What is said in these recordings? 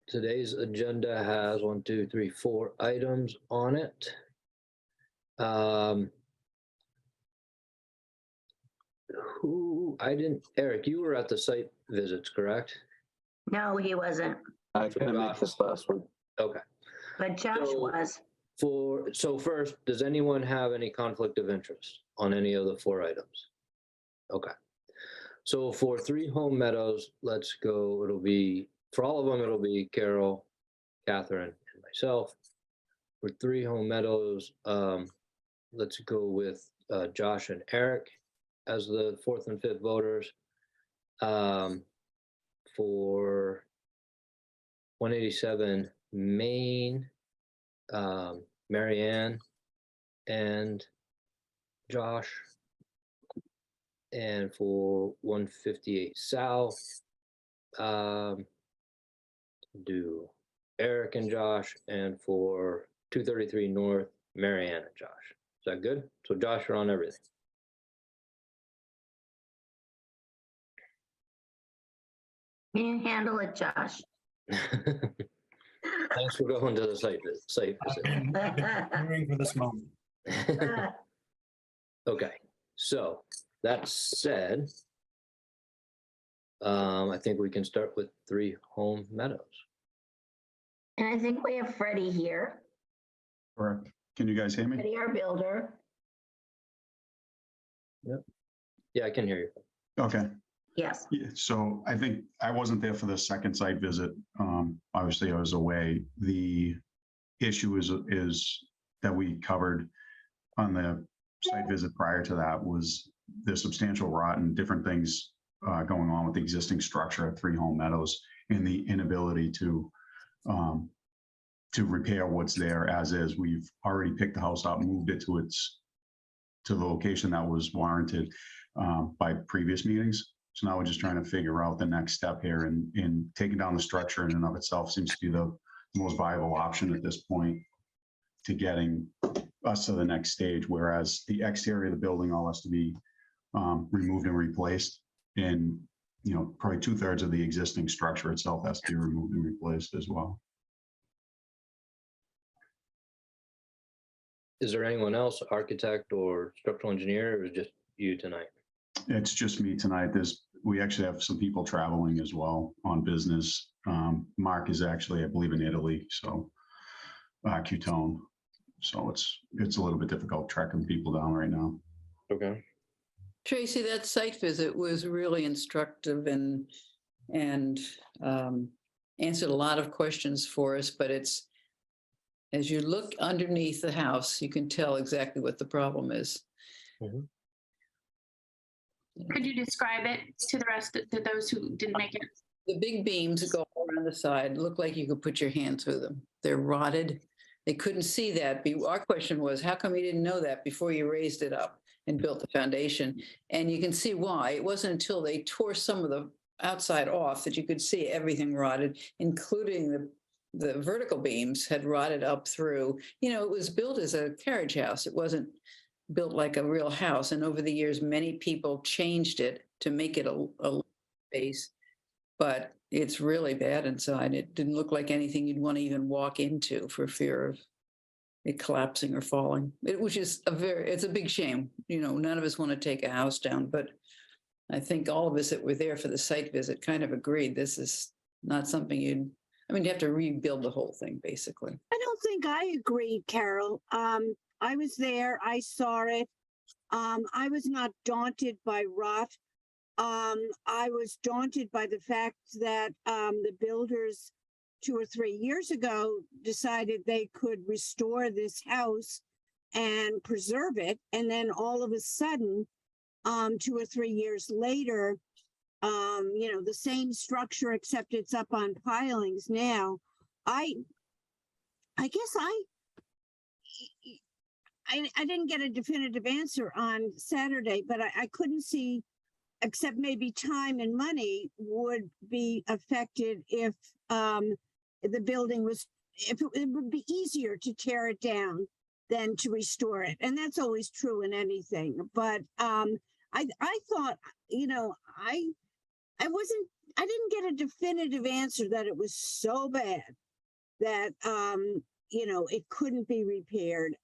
today's agenda has 1, 2, 3, 4 items on it. Eric, you were at the site visits, correct? No, he wasn't, I couldn't make this last one. Okay. but Josh was. So first, does anyone have any conflict of interest on any of the 4 items? Okay. So for 3 Home Meadows, let's go, for all of them, it'll be Carol, Catherine, and myself. For 3 Home Meadows, let's go with Josh and Eric as the 4th and 5th voters. For 187 Main, Marianne and Josh. And for 158 South, do Eric and Josh, and for 233 North, Marianne and Josh. Is that good? So Josh, you're on everything. Can you handle it, Josh? Thanks for going to the site visit. I've been preparing for this moment. Okay, so that said, I think we can start with 3 Home Meadows. And I think we have Freddie here, Correct. Can you guys hear me? Freddie, our builder. Yep. Yeah, I can hear you. Okay. Yes. Yeah, so I think I wasn't there for the second site visit. Obviously, I was away. The issue is that we covered on the site visit prior to that was the substantial rot and different things going on with the existing structure at 3 Home Meadows and the inability to repair what's there as is. We've already picked the house up, moved it to the location that was warranted by previous meetings. So now we're just trying to figure out the next step here, and taking down the structure in and of itself seems to be the most viable option at this point to getting us to the next stage, whereas the exterior of the building all has to be removed and replaced. And, probably 2/3 of the existing structure itself has to be removed and replaced as well. Is there anyone else, architect or structural engineer, or is it just you tonight? It's just me tonight. We actually have some people traveling as well on business. Mark is actually, I believe, in Italy, so Cutone. So it's a little bit difficult tracking people down right now. Okay. Tracy, that site visit was really instructive and answered a lot of questions for us, but as you look underneath the house, you can tell exactly what the problem is. Mm-hmm. Could you describe it to the rest of those who didn't make it? The big beams that go around the side look like you could put your hand through them. They're rotted. They couldn't see that. Our question was, how come you didn't know that before you raised it up and built the foundation? And you can see why. It wasn't until they tore some of the outside off that you could see everything rotted, including the vertical beams had rotted up through. It was built as a carriage house. It wasn't built like a real house. And over the years, many people changed it to make it a space, but it's really bad inside. It didn't look like anything you'd want to even walk into for fear of it collapsing or falling. It was just it's a big shame. None of us want to take a house down, but I think all of us that were there for the site visit kind of agreed this is not something you have to rebuild the whole thing, basically. I don't think I agreed, Carol. I was there, I saw it. I was not daunted by rot. I was daunted by the fact that the builders 2 or 3 years ago decided they could restore this house and preserve it. And then all of a sudden, 2 or 3 years later, the same structure, except it's up on pilings now. I guess I didn't get a definitive answer on Saturday, but I couldn't see, except maybe time and money would be affected if the building it would be easier to tear it down than to restore it. And that's always true in anything. But I thought, I didn't get a definitive answer that it was so bad that, it couldn't be repaired.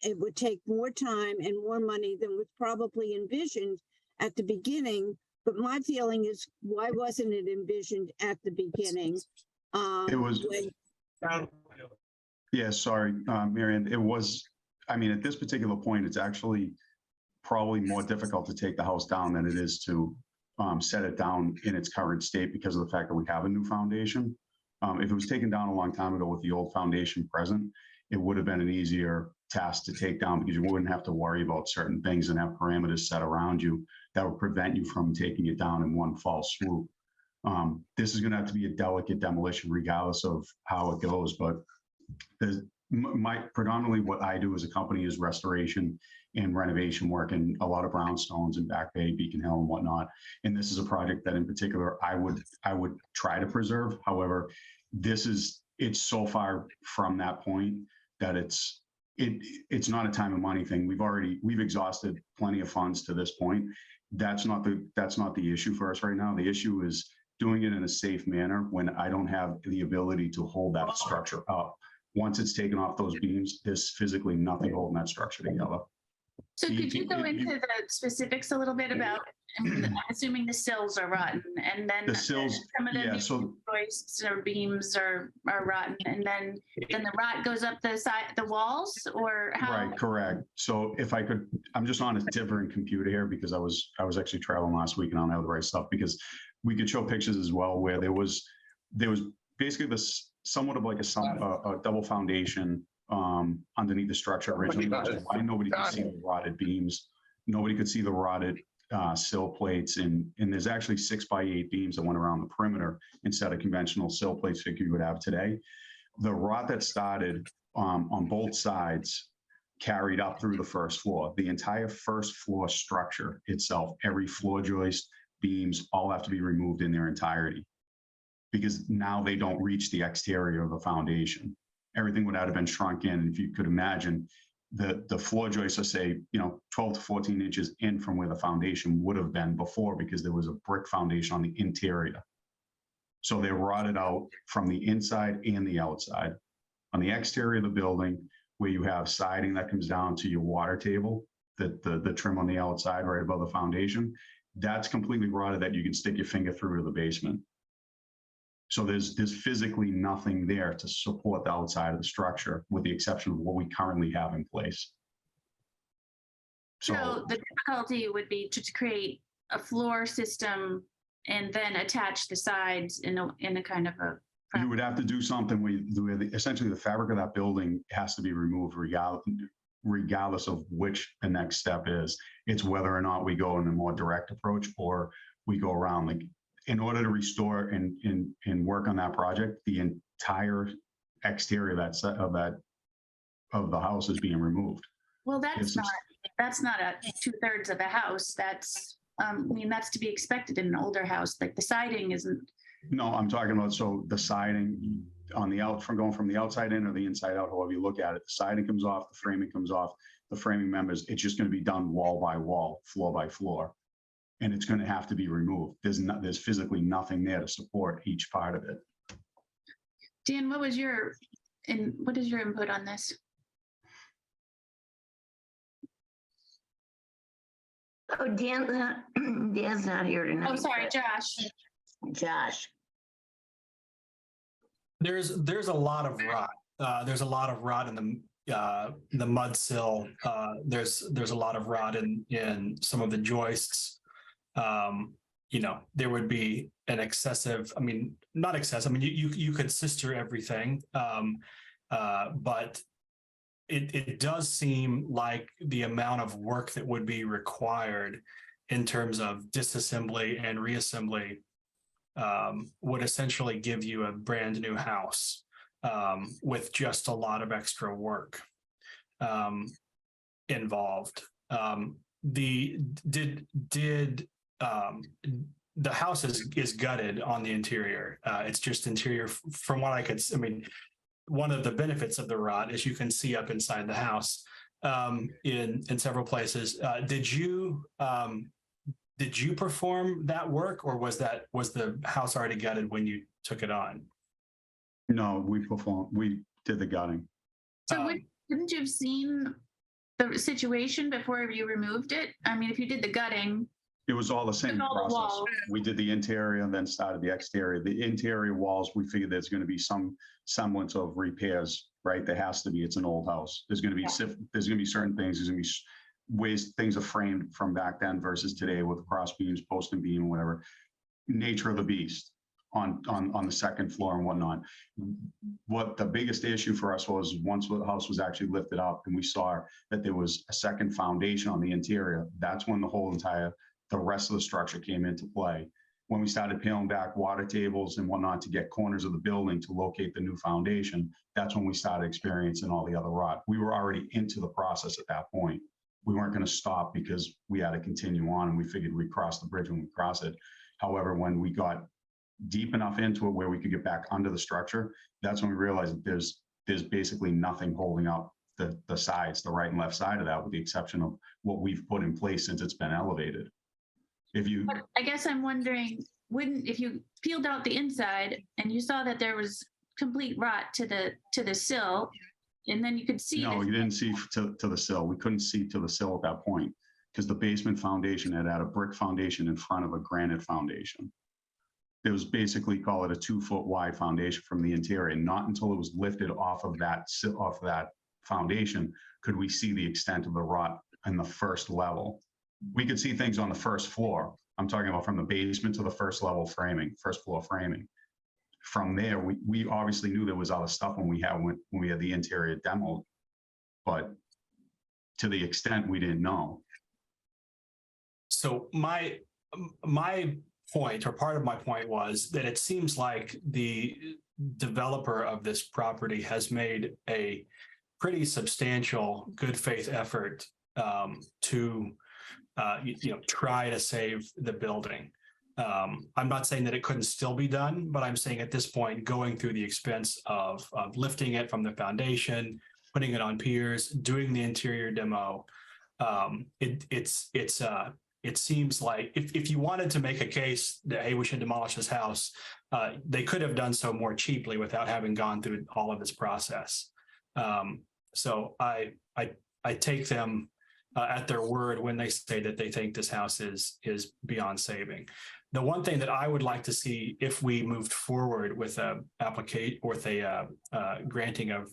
It would take more time and more money than was probably envisioned at the beginning. But my feeling is, why wasn't it envisioned at the beginning? It was, yeah, sorry, Marion, it was, I mean, at this particular point, it's actually probably more difficult to take the house down than it is to set it down in its current state because of the fact that we have a new foundation. If it was taken down a long time ago with the old foundation present, it would have been an easier task to take down because you wouldn't have to worry about certain things and have parameters set around you that would prevent you from taking it down in one fell swoop. This is going to have to be a delicate demolition regardless of how it goes, but predominantly what I do as a company is restoration and renovation work and a lot of brownstones and Back Bay, Beacon Hill and whatnot. And this is a project that in particular, I would try to preserve. However, it's so far from that point that it's not a time and money thing. We've exhausted plenty of funds to this point. That's not the issue for us right now. The issue is doing it in a safe manner when I don't have the ability to hold that structure up. Once it's taken off those beams, there's physically nothing holding that structure together. So could you go into the specifics a little bit about, I'm assuming the sills are rotten, and then The sills, some of yeah, the so joists or beams are rotten, and then the rot goes up the side, the walls, or how? right, correct. So if I could, I'm just on a different computer here because I was actually traveling last week and I don't have the right stuff, because we could show pictures as well where there was basically this somewhat of like a double foundation underneath the structure originally, which is why nobody could see the rotted beams. Nobody could see the rotted sill plates, and there's actually 6x8 beams that went around the perimeter instead of conventional sill plates that you would have today. The rot that started on both sides carried up through the first floor. The entire first floor structure itself, every floor joist, beams, all have to be removed in their entirety because now they don't reach the exterior of the foundation. Everything would have been shrunk in. If you could imagine, the floor joists are, say, 12 to 14 inches in from where the foundation would have been before because there was a brick foundation on the interior. So they rotted out from the inside and the outside. On the exterior of the building, where you have siding that comes down to your water table, the trim on the outside right above the foundation, that's completely rotted that you can stick your finger through to the basement. So there's physically nothing there to support the outside of the structure, with the exception of what we currently have in place. So the difficulty would be to create a floor system and then attach the sides in a kind of a. You would have to do something where essentially the fabric of that building has to be removed regardless of which the next step is. It's whether or not we go in a more direct approach or we go around. Like, in order to restore and work on that project, the entire exterior of the house is being removed. Well, that's not a 2/3 of the house. That's that's to be expected in an older house. Like the siding isn't. No, I'm talking about, so the siding on the going from the outside in or the inside out, however you look at it, the siding comes off, the framing comes off, the framing members, it's just going to be done wall by wall, floor by floor. And it's going to have to be removed. There's physically nothing there to support each part of it. Dan, what is your input on this? Oh, Dan's not here tonight. Oh, sorry, but Josh. Josh. There's a lot of rot. There's a lot of rot in the mud sill. There's a lot of rot in some of the joists. There would be an excessive, not excessive, you could sister everything, but it does seem like the amount of work that would be required in terms of disassembly and reassembly would essentially give you a brand new house with just a lot of extra work involved. The house is gutted on the interior. It's just interior from what I could, one of the benefits of the rot is you can see up inside the house in several places. Did did you perform that work, or was the house already gutted when you took it on? No, we did the gutting. So wouldn't you have seen the situation before you removed it? I mean, if you did the gutting, It was all the same With all the process. walls. We did the interior and then started the exterior. The interior walls, we figured there's going to be some semblance of repairs, right? There has to be. It's an old house. There's going to be there's going to be certain things. There's going to be ways things are framed from back then versus today with cross beams, post and beam, whatever. Nature of the beast on the second floor and whatnot. What the biggest issue for us was once the house was actually lifted up and we saw that there was a second foundation on the interior, that's when the rest of the structure came into play. When we started peeling back water tables and whatnot to get corners of the building to locate the new foundation, that's when we started experiencing all the other rot. We were already into the process at that point. We weren't going to stop because we had to continue on, and we figured we'd cross the bridge when we cross it. However, when we got deep enough into it where we could get back under the structure, that's when we realized that there's basically nothing holding up the sides, the right and left side of that, with the exception of what we've put in place since it's been elevated. but I guess I'm wondering, if you peeled out the inside and you saw that there was complete rot to the sill, and then you could see. No, you didn't see to the sill. We couldn't see to the sill at that point because the basement foundation had a brick foundation in front of a granite foundation. It was basically, call it a 2-foot wide foundation from the interior. And not until it was lifted off of that foundation could we see the extent of the rot in the first level. We could see things on the first floor. I'm talking about from the basement to the first floor framing. From there, we obviously knew there was other stuff when we had the interior demoed, but to the extent we didn't know. So my point, or part of my point, was that it seems like the developer of this property has made a pretty substantial good faith effort to try to save the building. I'm not saying that it couldn't still be done, but I'm saying at this point, going through the expense of lifting it from the foundation, putting it on piers, doing the interior demo, it seems like if you wanted to make a case that, hey, we should demolish this house, they could have done so more cheaply without having gone through all of this process. So I take them at their word when they say that they think this house is beyond saving. The one thing that I would like to see if we moved forward with a granting of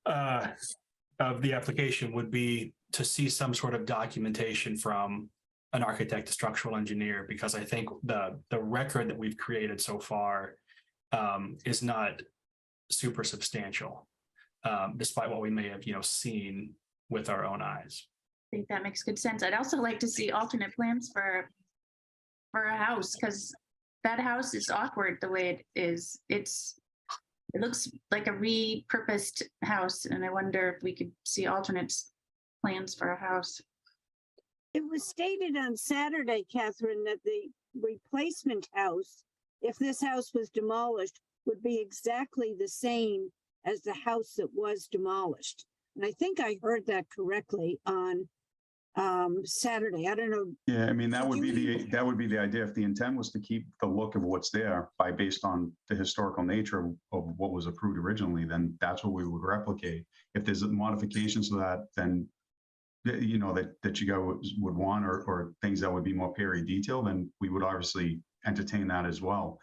the application would be to see some sort of documentation from an architect, a structural engineer, because I think the record that we've created so far is not super substantial, despite what we may have seen with our own eyes. I think that makes good sense. I'd also like to see alternate plans for a house, because that house is awkward the way it is. It looks like a repurposed house, and I wonder if we could see alternate plans for a house. It was stated on Saturday, Catherine, that the replacement house, if this house was demolished, would be exactly the same as the house that was demolished. And I think I heard that correctly on Saturday. I don't know. Yeah, I mean, that would be the idea. If the intent was to keep the look of what's there based on the historical nature of what was approved originally, then that's what we would replicate. If there's modifications to that, then that you guys would want, or things that would be more period detail, then we would obviously entertain that as well.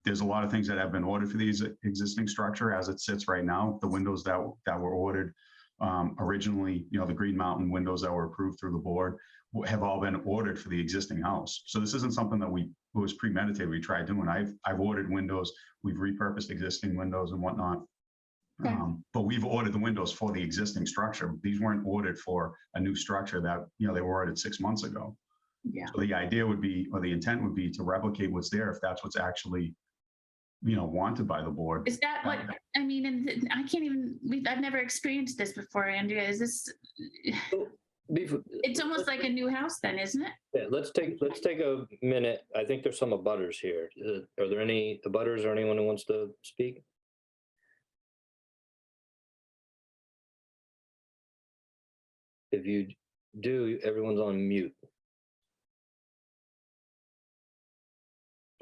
There's a lot of things that have been ordered for the existing structure as it sits right now. The windows that were ordered originally, the Green Mountain windows that were approved through the board have all been ordered for the existing house. So this isn't something that was premeditated. We tried doing. I've ordered windows. We've repurposed existing windows and whatnot. Okay. But we've ordered the windows for the existing structure. These weren't ordered for a new structure that, they were ordered 6 months ago. Yeah. So the idea would be, or the intent would be, to replicate what's there if that's what's actually, wanted by the board. Is that what, I mean, and I can't even, I've never experienced this before, Andrea. Is this, it's almost like a new house then, isn't it? Yeah, let's take a minute. I think there's some abutters here. Are there any abutters or anyone who wants to speak? If you do, everyone's on mute.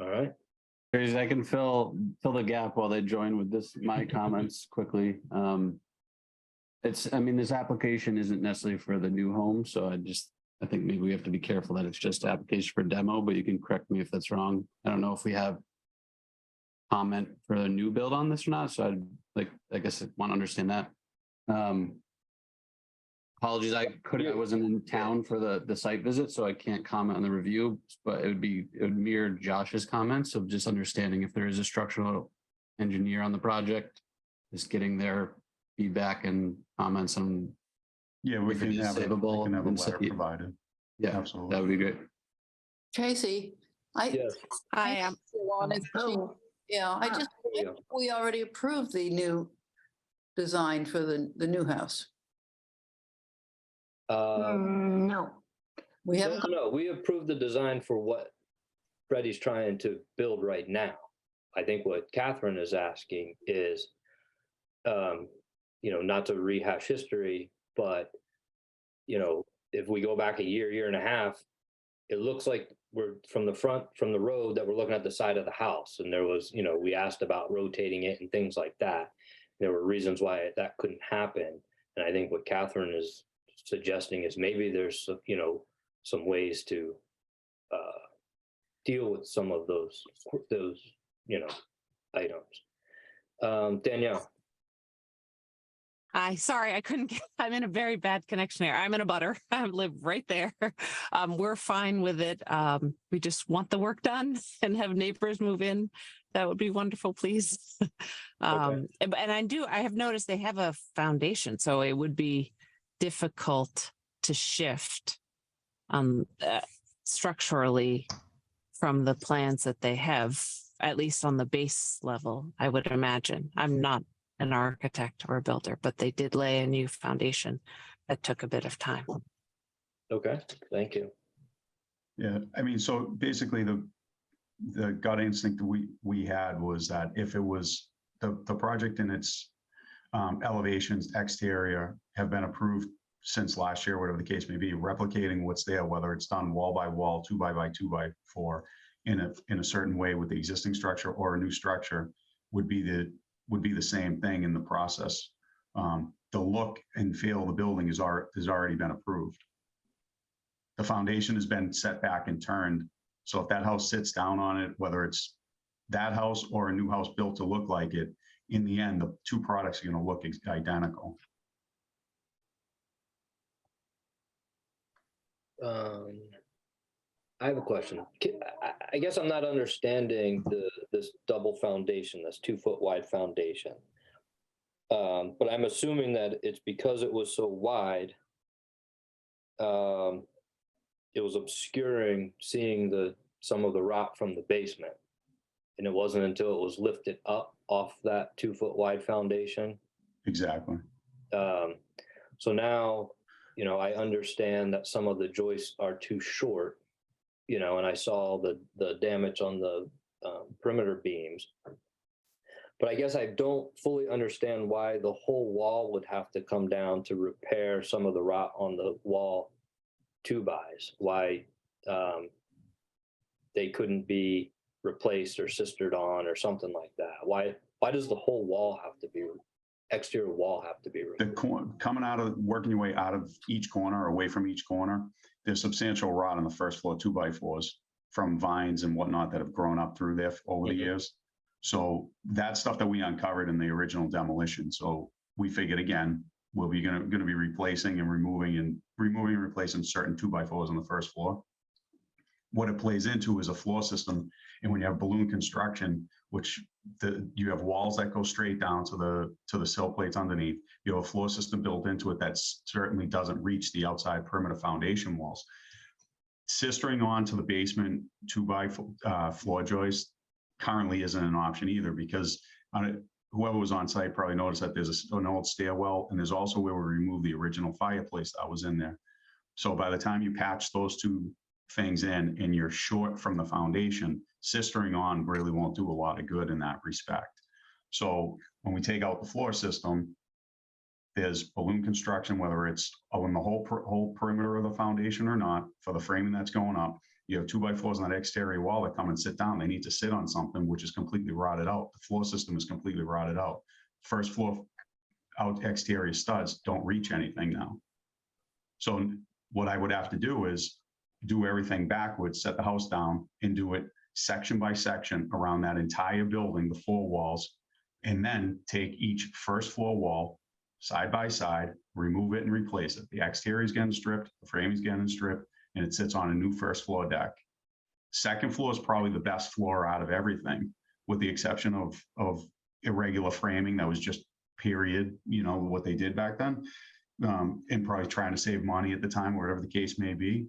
All right. Crazy, I can fill the gap while they join with my comments quickly. I mean, this application isn't necessarily for the new home, so I think maybe we have to be careful that it's just application for demo, but you can correct me if that's wrong. I don't know if we have comment for a new build on this or not, so I guess I want to understand that. Apologies, I wasn't in town for the site visit, so I can't comment on the review, but it would mirror Josh's comments of just understanding if there is a structural engineer on the project, just getting their feedback and comments on. Yeah, we if it can is have a savable letter and stuff. provided. Yeah, Absolutely. that would be great. Tracy, Yes. I wanted to, Oh, we already approved the new design for the new house. no. We haven't, No, we approved the design for what Freddie's trying to build right now. I think what Catherine is asking is, not to rehash history, but, if we go back a year and a half, it looks like we're from the road that we're looking at the side of the house. And there was, we asked about rotating it and things like that. There were reasons why that couldn't happen. And I think what Catherine is suggesting is maybe there's, some ways to deal with some of those items. Danielle. Hi, sorry, I couldn't get, I'm in a very bad connection here. I'm in a butter. I live right there. We're fine with it. We just want the work done and have neighbors move in. That would be wonderful, please. And I have noticed they have a foundation, so it would be difficult to shift structurally from the plans that they have, at least on the base level, I would imagine. I'm not an architect or a builder, but they did lay a new foundation that took a bit of time. Okay, thank you. Yeah, I mean, so basically the gut instinct that we had was that if it was the project and its elevations, exterior have been approved since last year, whatever the case may be, replicating what's there, whether it's done wall by wall, 2x2x4 in a certain way with the existing structure or a new structure would be the same thing in the process. The look and feel of the building has already been approved. The foundation has been set back and turned. So if that house sits down on it, whether it's that house or a new house built to look like it, in the end, the two products are going to look identical. I have a question. I guess I'm not understanding this double foundation, this 2-foot wide foundation. But I'm assuming that it's because it was so wide, it was obscuring seeing some of the rock from the basement. And it wasn't until it was lifted up off that 2-foot wide foundation. Exactly. So now, I understand that some of the joists are too short, and I saw the damage on the perimeter beams. But I guess I don't fully understand why the whole wall would have to come down to repair some of the rot on the wall 2-bys. Why they couldn't be replaced or sistered on or something like that. Why does the whole exterior wall have to be removed? Coming out of, working your way out of each corner, away from each corner, there's substantial rot on the first floor 2x4s from vines and whatnot that have grown up through there over the years. So that's stuff that we uncovered in the original demolition. So we figured, again, we'll be going to be replacing and removing and replacing certain 2x4s on the first floor. What it plays into is a floor system. And when you have balloon construction, which you have walls that go straight down to the sill plates underneath, you have a floor system built into it that certainly doesn't reach the outside perimeter foundation walls. Sistering on to the basement 2x floor joist currently isn't an option either, because whoever was on site probably noticed that there's an old stairwell, and there's also where we removed the original fireplace that was in there. So by the time you patch those two things in and you're short from the foundation, sistering on really won't do a lot of good in that respect. So when we take out the floor system, there's balloon construction, whether it's on the whole perimeter of the foundation or not, for the framing that's going up. You have 2x4s on that exterior wall that come and sit down. They need to sit on something which is completely rotted out. The floor system is completely rotted out. First floor out exterior studs don't reach anything now. So what I would have to do is do everything backwards, set the house down and do it section by section around that entire building, the 4 walls, and then take each first floor wall side by side, remove it and replace it. The exterior is getting stripped, the frame is getting stripped, and it sits on a new first floor deck. Second floor is probably the best floor out of everything, with the exception of irregular framing that was just period, you know, what they did back then. And probably trying to save money at the time, whatever the case may be.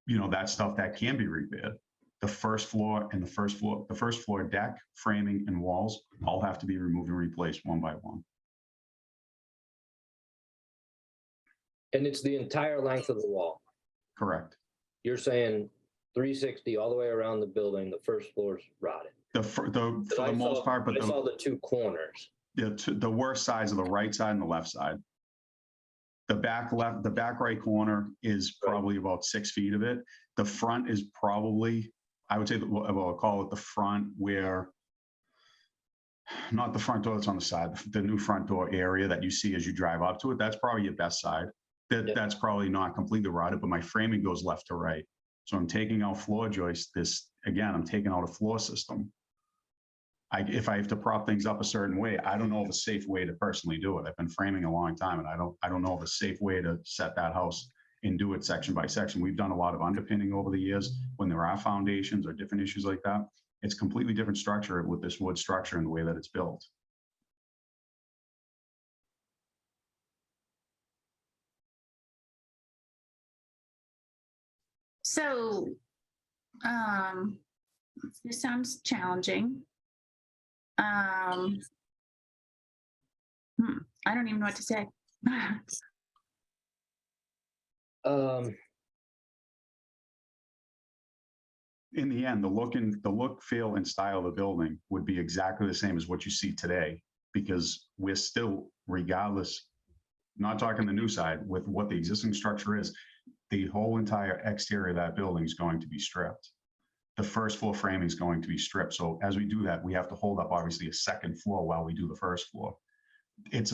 You know, that stuff that can be repaired. The first floor and the first floor deck, framing and walls all have to be removed and replaced one by one. And it's the entire length of the wall. Correct. You're saying 360 all the way around the building, the first floor's rotted. For the most part, but I saw the 2 corners. the worst sides are the right side and the left side. The back right corner is probably about 6 feet of it. The front is probably, I would say, I'll call it the front where, not the front door that's on the side, the new front door area that you see as you drive up to it. That's probably your best side. That's probably not completely rotted, but my framing goes left to right. So I'm taking out floor joists. I'm taking out a floor system. If I have to prop things up a certain way, I don't know of a safe way to personally do it. I've been framing a long time, and I don't know of a safe way to set that house and do it section by section. We've done a lot of underpinning over the years when there are foundations or different issues like that. It's completely different structure with this wood structure and the way that it's built. So, this sounds challenging. I don't even know what to say. In the end, the look, feel, and style of the building would be exactly the same as what you see today, because we're still, regardless, not talking the new side, with what the existing structure is, the whole entire exterior of that building is going to be stripped. The first floor framing is going to be stripped. So as we do that, we have to hold up obviously a second floor while we do the first floor. It's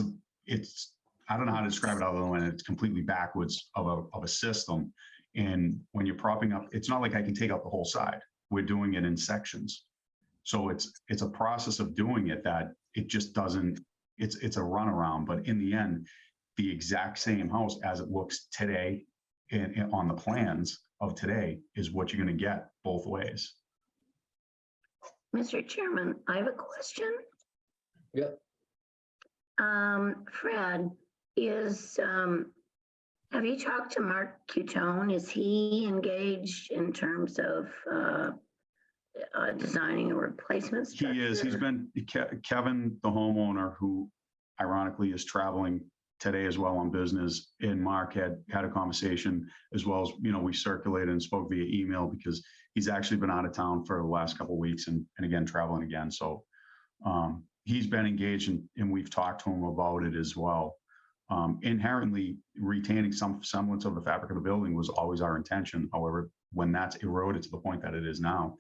I don't know how to describe it other than it's completely backwards of a system. And when you're propping up, it's not like I can take out the whole side. We're doing it in sections. So it's a process of doing it that it just doesn't, it's a runaround, but in the end, the exact same house as it looks today and on the plans of today is what you're going to get both ways. Mr. Chairman, I have a question. Yep. Fred, have you talked to Mark Cutone? Is he engaged in terms of designing a replacement structure? He is. He's been, Kevin, the homeowner, who ironically is traveling today as well on business, and Mark had a conversation, as well as, you know, we circulated and spoke via email because he's actually been out of town for the last couple of weeks and again, traveling again. So he's been engaged and we've talked to him about it as well. Inherently retaining some semblance of the fabric of the building was always our intention. However, when that's eroded to the point that it is now,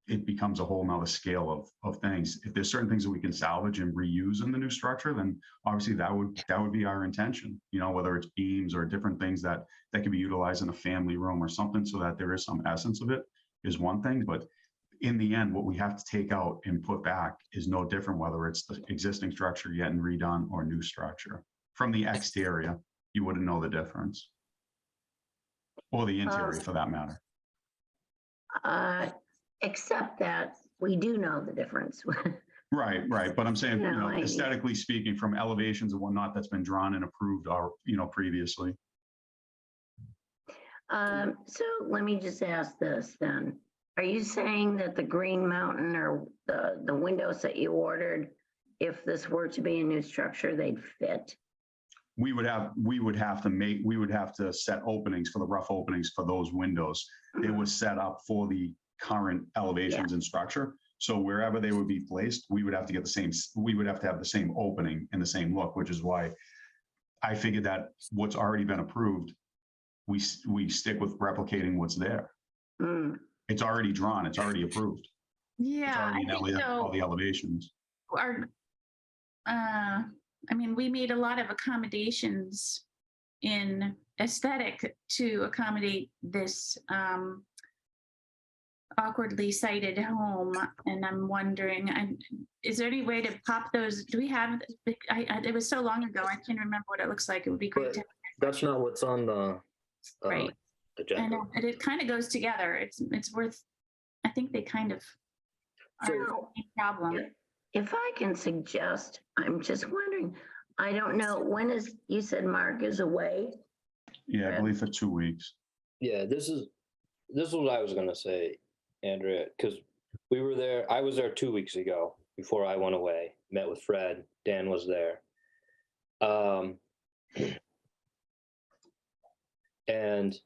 it becomes a whole nother scale of things. If there's certain things that we can salvage and reuse in the new structure, then obviously that would be our intention, you know, whether it's beams or different things that can be utilized in a family room or something, so that there is some essence of it, is one thing. But in the end, what we have to take out and put back is no different, whether it's the existing structure getting redone or new structure. From the exterior, you wouldn't know the difference, or the interior for that matter. Except that we do know the difference. Right. But I'm saying, No, aesthetically speaking, from elevations and whatnot that's been drawn and approved, previously. So let me just ask this then. Are you saying that the Green Mountain or the windows that you ordered, if this were to be a new structure, they'd fit? We would have to set openings for the rough openings for those windows. They were set up for the current elevations and structure. So wherever they would be placed, we would have to have the same opening and the same look, which is why I figured that what's already been approved, we stick with replicating what's there. Hmm. It's already drawn, it's already approved. It's Yeah, I already in think all so. the elevations. Our, I mean, we made a lot of accommodations in aesthetic to accommodate this awkwardly sited home, and I'm wondering, is there any way to pop those? Do we have? It was so long ago, I can't remember what it looks like. It would be great But to. that's not what's on the Right. agenda. And it kind of goes together. It's worth. I think they kind of are So- a problem. If I can suggest, I'm just wondering, I don't know, when is, you said Mark is away? Yeah, I Right. believe for 2 weeks. Yeah, this is what I was gonna say, Andrea, because we were there. I was there 2 weeks ago before I went away. Met with Fred. Dan was there. And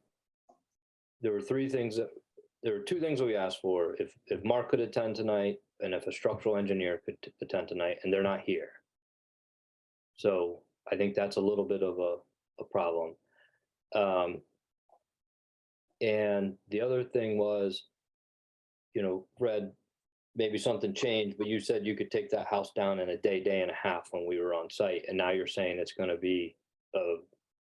there were two things that we asked for. If Mark could attend tonight, and if a structural engineer could attend tonight, and they're not here. So I think that's a little bit of a problem. And the other thing was, Fred, maybe something changed, but you said you could take that house down in a day and a half when we were on site. And now you're saying it's going to be a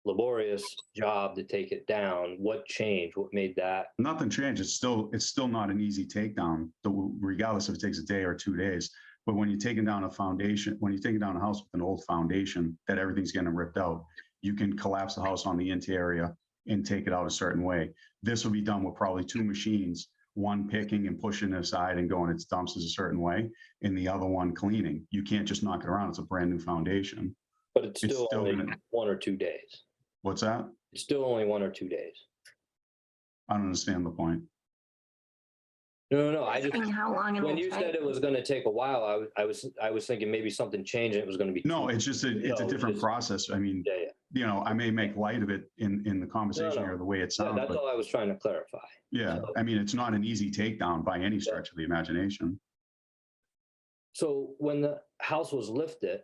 laborious job to take it down. What changed? What made that? Nothing changed. It's still not an easy takedown, regardless if it takes a day or 2 days. But when you're taking down a foundation, when you're taking down a house with an old foundation that everything's getting ripped out, you can collapse the house on the interior and take it out a certain way. This will be done with probably 2 machines, one picking and pushing it aside and going its dumps is a certain way, and the other one cleaning. You can't just knock it around. It's a brand new foundation. But it's It's still still only gonna- 1 or 2 days. What's that? It's still only 1 or 2 days. I don't understand the point. No. I just, Asking how long when it'll you said take. it was going to take a while, I was thinking maybe something changed and it was going to be. No, it's just it's a No, different just- process. I mean, Yeah. I may make light of it in the conversation No. or the way it Yeah, sounds, that's but all I was trying to clarify. yeah, So- I mean, it's not an easy takedown by any stretch of the imagination. So when the house was lifted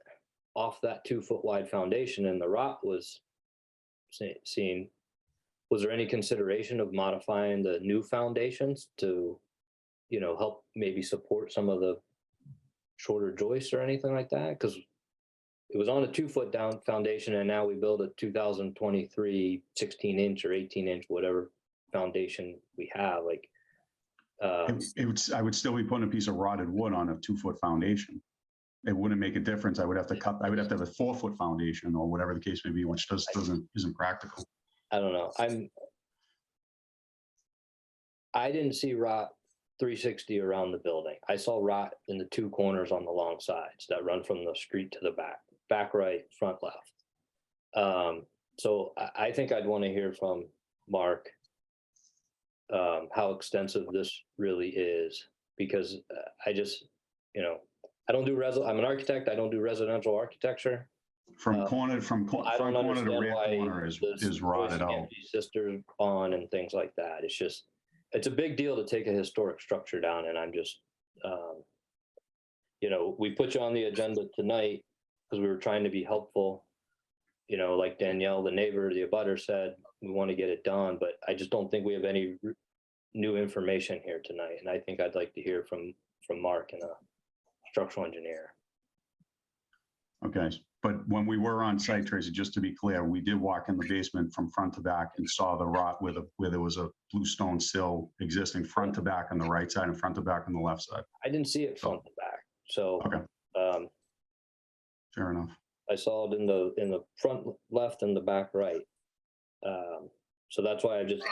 off that 2-foot wide foundation and the rot was seen, was there any consideration of modifying the new foundations to, help maybe support some of the shorter joists or anything like that? Because it was on a 2-foot down foundation and now we build a 2023 16-inch or 18-inch, whatever foundation we have. Like, I would still be putting a piece of rotted wood on a 2-foot foundation. It wouldn't make a difference. I would have to have a 4-foot foundation or whatever the case may be, which isn't practical. I don't know. I didn't see rot 360 around the building. I saw rot in the 2 corners on the long sides that run from the street to the back right, front left. So I think I'd want to hear from Mark how extensive this really is, because I just, I don't do I'm an architect. I don't do residential architecture. From corner to I don't corner to understand rear why corner is this rotted can't out. be sisters on and things like that. It's a big deal to take a historic structure down, and I'm just, we put you on the agenda tonight because we were trying to be helpful. Like Danielle, the neighbor, the abutter said, we want to get it done, but I just don't think we have any new information here tonight. And I think I'd like to hear from Mark and a structural engineer. Okay, but when we were on site, Tracy, just to be clear, we did walk in the basement from front to back and saw the rot where there was a blue stone sill existing front to back on the right side and front to back on the left side. I didn't see it front to back. So, Okay. Fair enough. I saw it in the front left and the back right. So that's why it's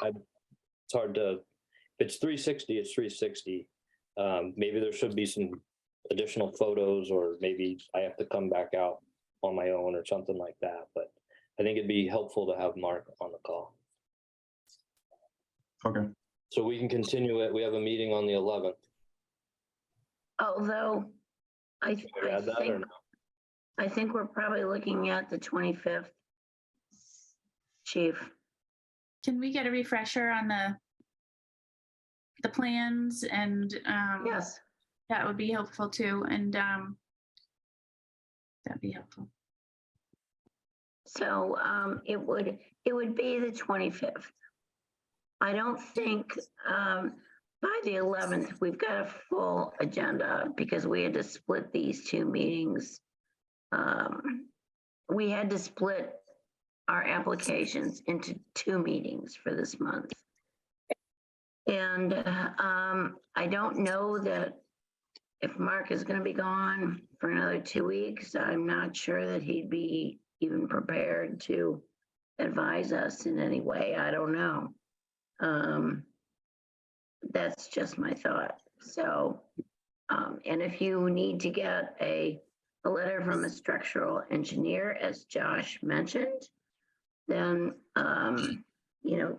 hard to, if it's 360, it's 360. Maybe there should be some additional photos, or maybe I have to come back out on my own or something like that. But I think it'd be helpful to have Mark on the call. Okay. So we can continue it. We have a meeting on the 11th. Although I Can we add that or no? I think we're probably looking at the 25th. Chief, Can we get a refresher on the plans and yes, that would be helpful too. And that'd be helpful. so it would be the 25th. I don't think by the 11th, we've got a full agenda because we had to split these two meetings. We had to split our applications into two meetings for this month. And I don't know that if Mark is going to be gone for another 2 weeks, I'm not sure that he'd be even prepared to advise us in any way. I don't know. That's just my thought. So, and if you need to get a letter from a structural engineer, as Josh mentioned, then, you know,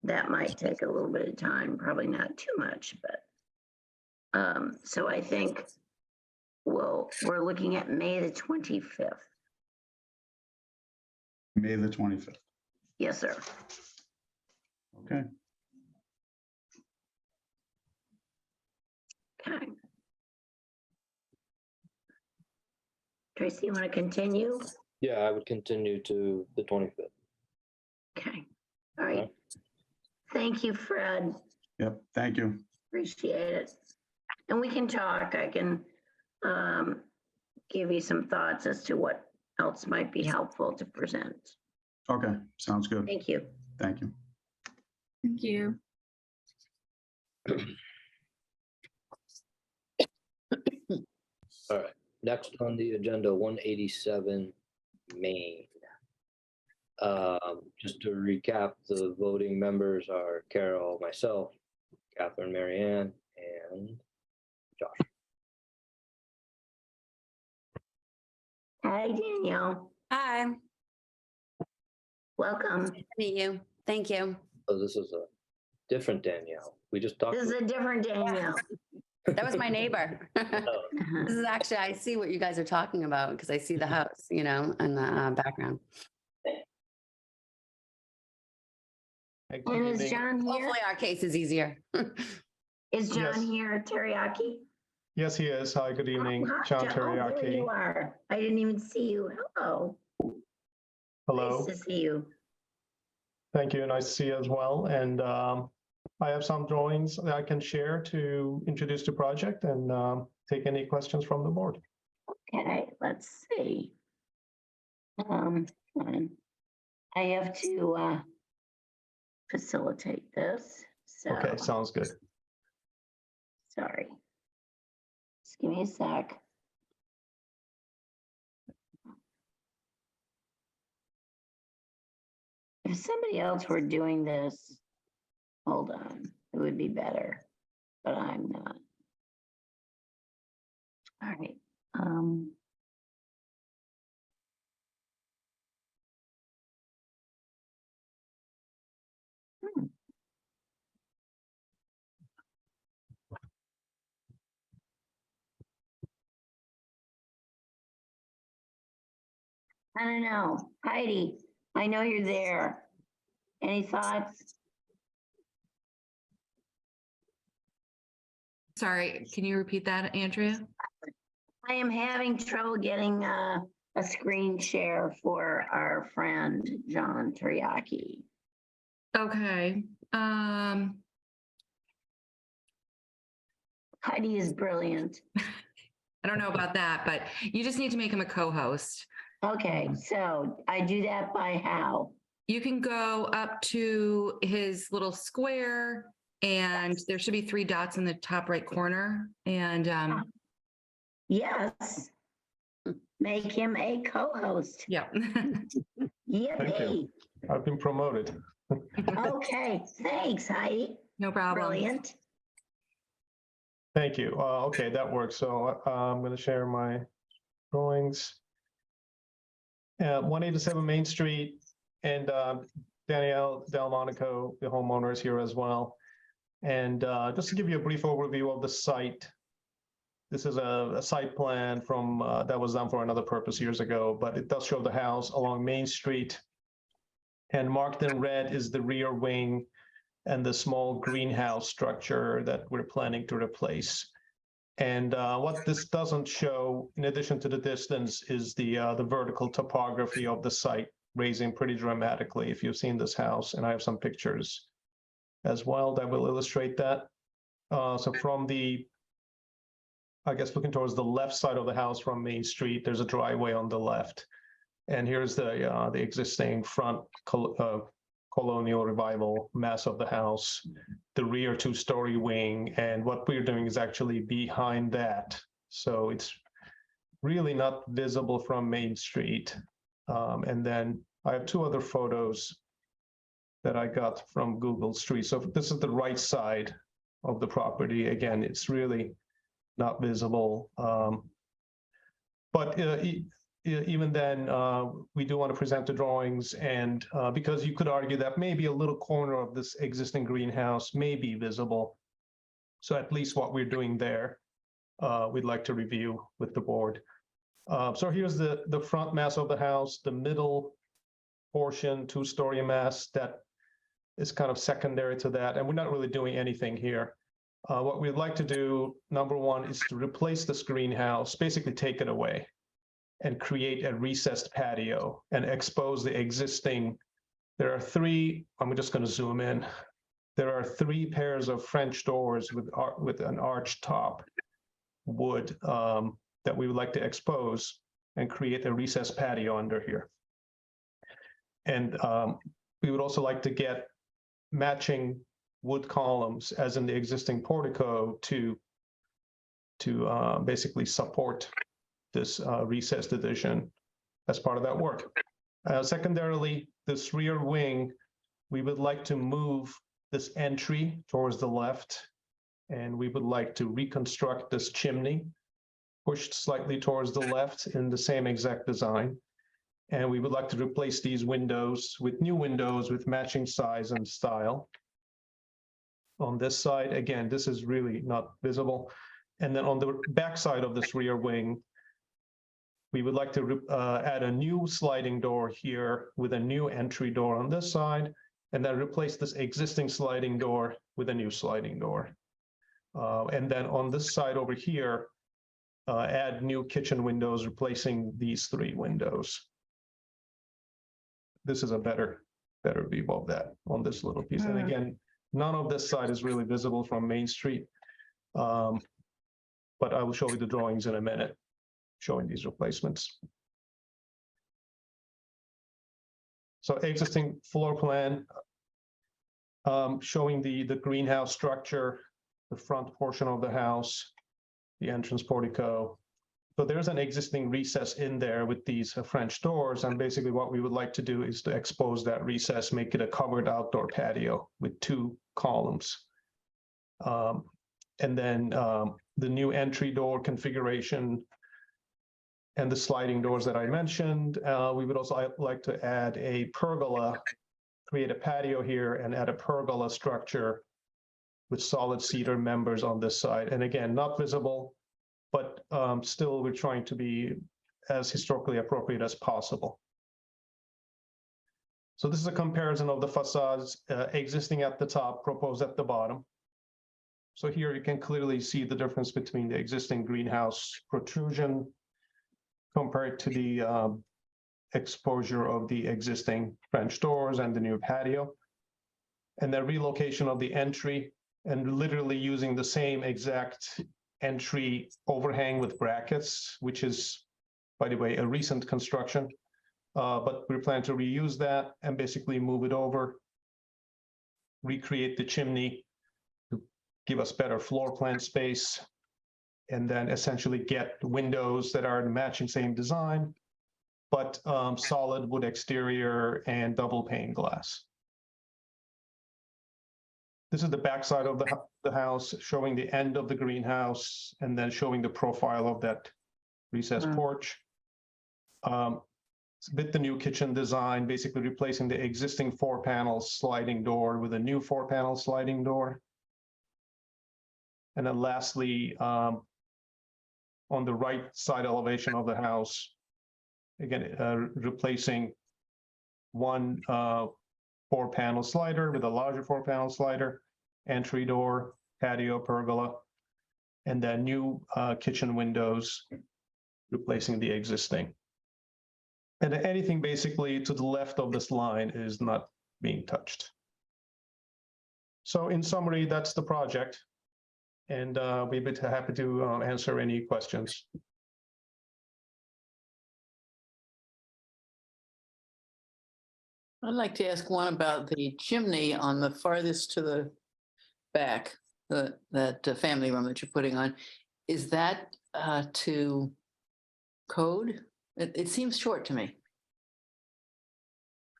that might take a little bit of time, probably not too much, but, so I think we're looking at May the 25th. May the 25th. Yes, sir. Okay. Okay. Tracy, you want to continue? Yeah, I would continue to the 25th. Okay. All right. Okay. Thank you, Fred. Yep. Thank you. Appreciate it. And we can talk. I can give you some thoughts as to what else might be helpful to present. Okay. Sounds good. Thank you. Thank you. Thank you. All right, next on the agenda, 187 Main. Just to recap, the voting members are Carol, myself, Catherine, Marianne, and Josh. Hi, Danielle. Hi, Welcome. nice to meet you. Thank you. So this is a different Danielle. We just talked. This is a different Danielle. That was my neighbor. This is actually, I see what you guys are talking about because I see the house, you know, in the background. And is John here? Hopefully our case is easier. Is John Yes. here, Teriyaki? Yes, he is. Hi, good evening. Hi, John Oh, there Teriyaki. you are. I didn't even see you. Hello. Hello. Nice to see you. Thank you. Nice to see you as well. And I have some drawings that I can share to introduce the project and take any questions from the board. Okay, let's see. I have to facilitate this. So, Okay, sounds good. sorry. Just give me a sec. If somebody else were doing this, hold on, it would be better, but I'm not. All right. I don't know. Heidi, I know you're there. Any thoughts? Sorry, can you repeat that, Andrea? I am having trouble getting a screen share for our friend, John Teriyaki. Okay. Heidi is brilliant. I don't know about that, but you just need to make him a co-host. Okay, so I do that by how? You can go up to his little square and there should be 3 dots in the top right corner. And Yes. Make him a co-host. yeah. Yippee. I've been promoted. Okay, thanks, Heidi. No problem. Brilliant. Thank you. Okay, that works. So I'm going to share my drawings. 187 Main Street, and Danielle Delmonico, the homeowner, is here as well. And just to give you a brief overview of the site, this is a site plan from that was done for another purpose years ago, but it does show the house along Main Street. And marked in red is the rear wing and the small greenhouse structure that we're planning to replace. And what this doesn't show, in addition to the distance, is the vertical topography of the site, raising pretty dramatically. If you've seen this house, and I have some pictures, as well that will illustrate that. So from the, I guess looking towards the left side of the house from Main Street, there's a driveway on the left. And here's the existing front colonial revival mass of the house, the rear two-story wing, and what we're doing is actually behind that. So it's really not visible from Main Street. And then I have two other photos that I got from Google Street. So this is the right side of the property. Again, it's really not visible. But even then, we do want to present the drawings, and because you could argue that maybe a little corner of this existing greenhouse may be visible. So at least what we're doing there, we'd like to review with the board. So here's the front mass of the house, the middle portion, two-story mass that is kind of secondary to that, and we're not really doing anything here. What we'd like to do, number one, is to replace this greenhouse, basically take it away and create a recessed patio and expose the existing. There are three, I'm just going to zoom in. There are three pairs of French doors with an arched top wood that we would like to expose and create a recessed patio under here. And we would also like to get matching wood columns, as in the existing portico, to basically support this recessed addition as part of that work. Secondarily, this rear wing, we would like to move this entry towards the left, and we would like to reconstruct this chimney, pushed slightly towards the left in the same exact design. And we would like to replace these windows with new windows with matching size and style. On this side, again, this is really not visible. And then on the back side of this rear wing, we would like to add a new sliding door here with a new entry door on this side, and then replace this existing sliding door with a new sliding door. And then on this side over here, add new kitchen windows, replacing these three windows. This is a better view of that on this little piece. And again, none of this side is really visible from Main Street. But I will show you the drawings in a minute, showing these replacements. So existing floor plan, showing the greenhouse structure, the front portion of the house, the entrance portico. So there's an existing recess in there with these French doors, and basically what we would like to do is to expose that recess, make it a covered outdoor patio with two columns. And then the new entry door configuration and the sliding doors that I mentioned. We would also like to add a pergola, create a patio here and add a pergola structure with solid cedar members on this side. And again, not visible, but still we're trying to be as historically appropriate as possible. So this is a comparison of the facades existing at the top, proposed at the bottom. So here you can clearly see the difference between the existing greenhouse protrusion compared to the exposure of the existing French doors and the new patio. And the relocation of the entry, and literally using the same exact entry overhang with brackets, which is, by the way, a recent construction. But we plan to reuse that and basically move it over, recreate the chimney to give us better floor plan space, and then essentially get windows that are the matching same design, but solid wood exterior and double pane glass. This is the backside of the house, showing the end of the greenhouse and then showing the profile of that recessed porch. With the new kitchen design, basically replacing the existing 4-panel sliding door with a new 4-panel sliding door. And then lastly, on the right side elevation of the house, again, replacing one 4-panel slider with a larger 4-panel slider, entry door, patio, pergola, and then new kitchen windows, replacing the existing. And anything basically to the left of this line is not being touched. So in summary, that's the project. And we'd be happy to answer any questions. I'd like to ask one about the chimney on the farthest to the back, that family room that you're putting on. Is that to code? It seems short to me.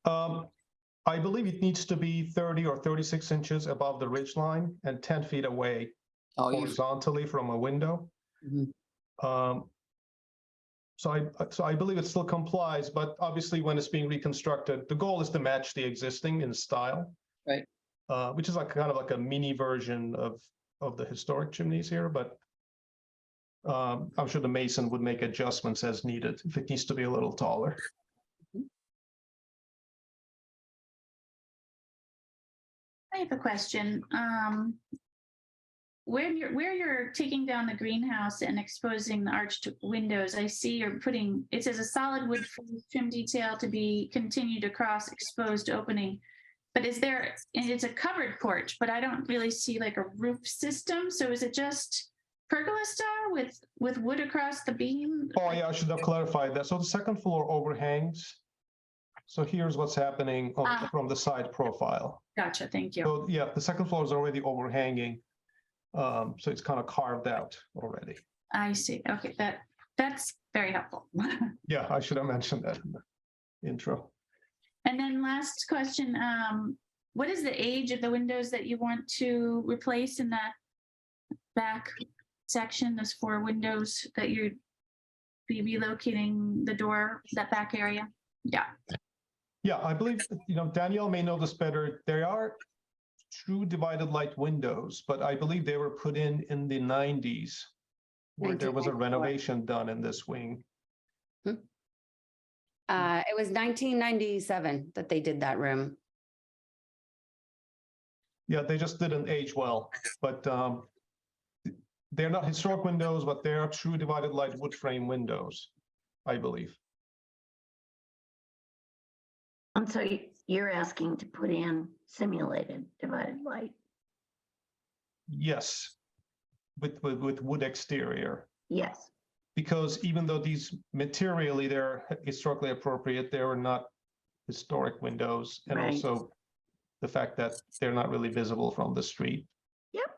I believe it needs to be 30 or 36 inches above the ridge line and 10 feet away horizontally from a window. Mhm. So I believe it still complies, but obviously when it's being reconstructed, the goal is to match the existing in style. Right. Which is like kind of like a mini version of the historic chimneys here, but I'm sure the mason would make adjustments as needed if it needs to be a little taller. I have a question. Where you're taking down the greenhouse and exposing the arched windows, I see you're putting, it says a solid wood trim detail to be continued across exposed opening. But and it's a covered porch, but I don't really see like a roof system. So is it just pergola style with wood across the beam? Oh yeah, I should have clarified that. So the second floor overhangs. So here's what's happening from the side profile. Gotcha, thank you. So yeah, the second floor is already overhanging. So it's kind of carved out already. I see. Okay, that's very helpful. Yeah, I should have mentioned that in the intro. And then last question, what is the age of the windows that you want to replace in that back section, those 4 windows that you'd be relocating the door, that back area? Yeah. Yeah, I believe, Danielle may know this better. There are true divided light windows, but I believe they were put in the 90s where there was a 1994. renovation done in this wing. It was 1997 that they did that room. Yeah, they just didn't age well, but they're not historic windows, but they are true divided light wood frame windows, I believe. And so you're asking to put in simulated divided light? Yes, with wood exterior. Yes. Because even though these materially they're historically appropriate, they are not historic windows, and Right. also the fact that they're not really visible from the street. Yep.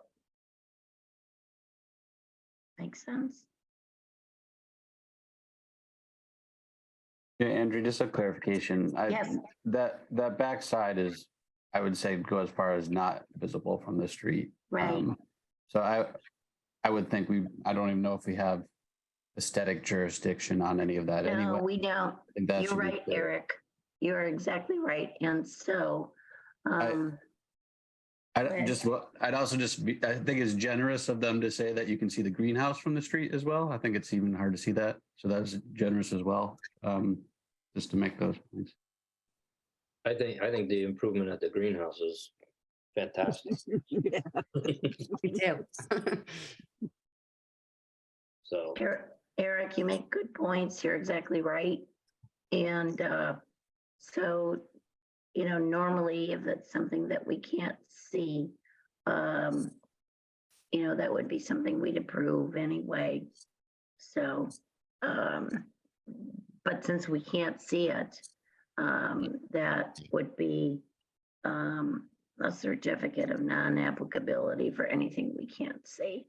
Makes sense. Yeah, Andrew, just a clarification. Yes. That back side is, I would say, go as far as not visible from the street. Right. So I would think I don't even know if we have aesthetic jurisdiction on any of that anyway. No, we don't. I think that You're should be right, clear. Eric. You're exactly right. And so, I'd also I think it's generous of them to say that you can see the greenhouse from the street as well. I think it's even hard to see that. So that's generous as well, just to make those points. I think the improvement at the greenhouse is fantastic. Yeah. Me too. So, Eric, you make good points. You're exactly right. And so, normally if it's something that we can't see, that would be something we'd approve anyway. So, but since we can't see it, that would be a certificate of non-applicability for anything we can't see.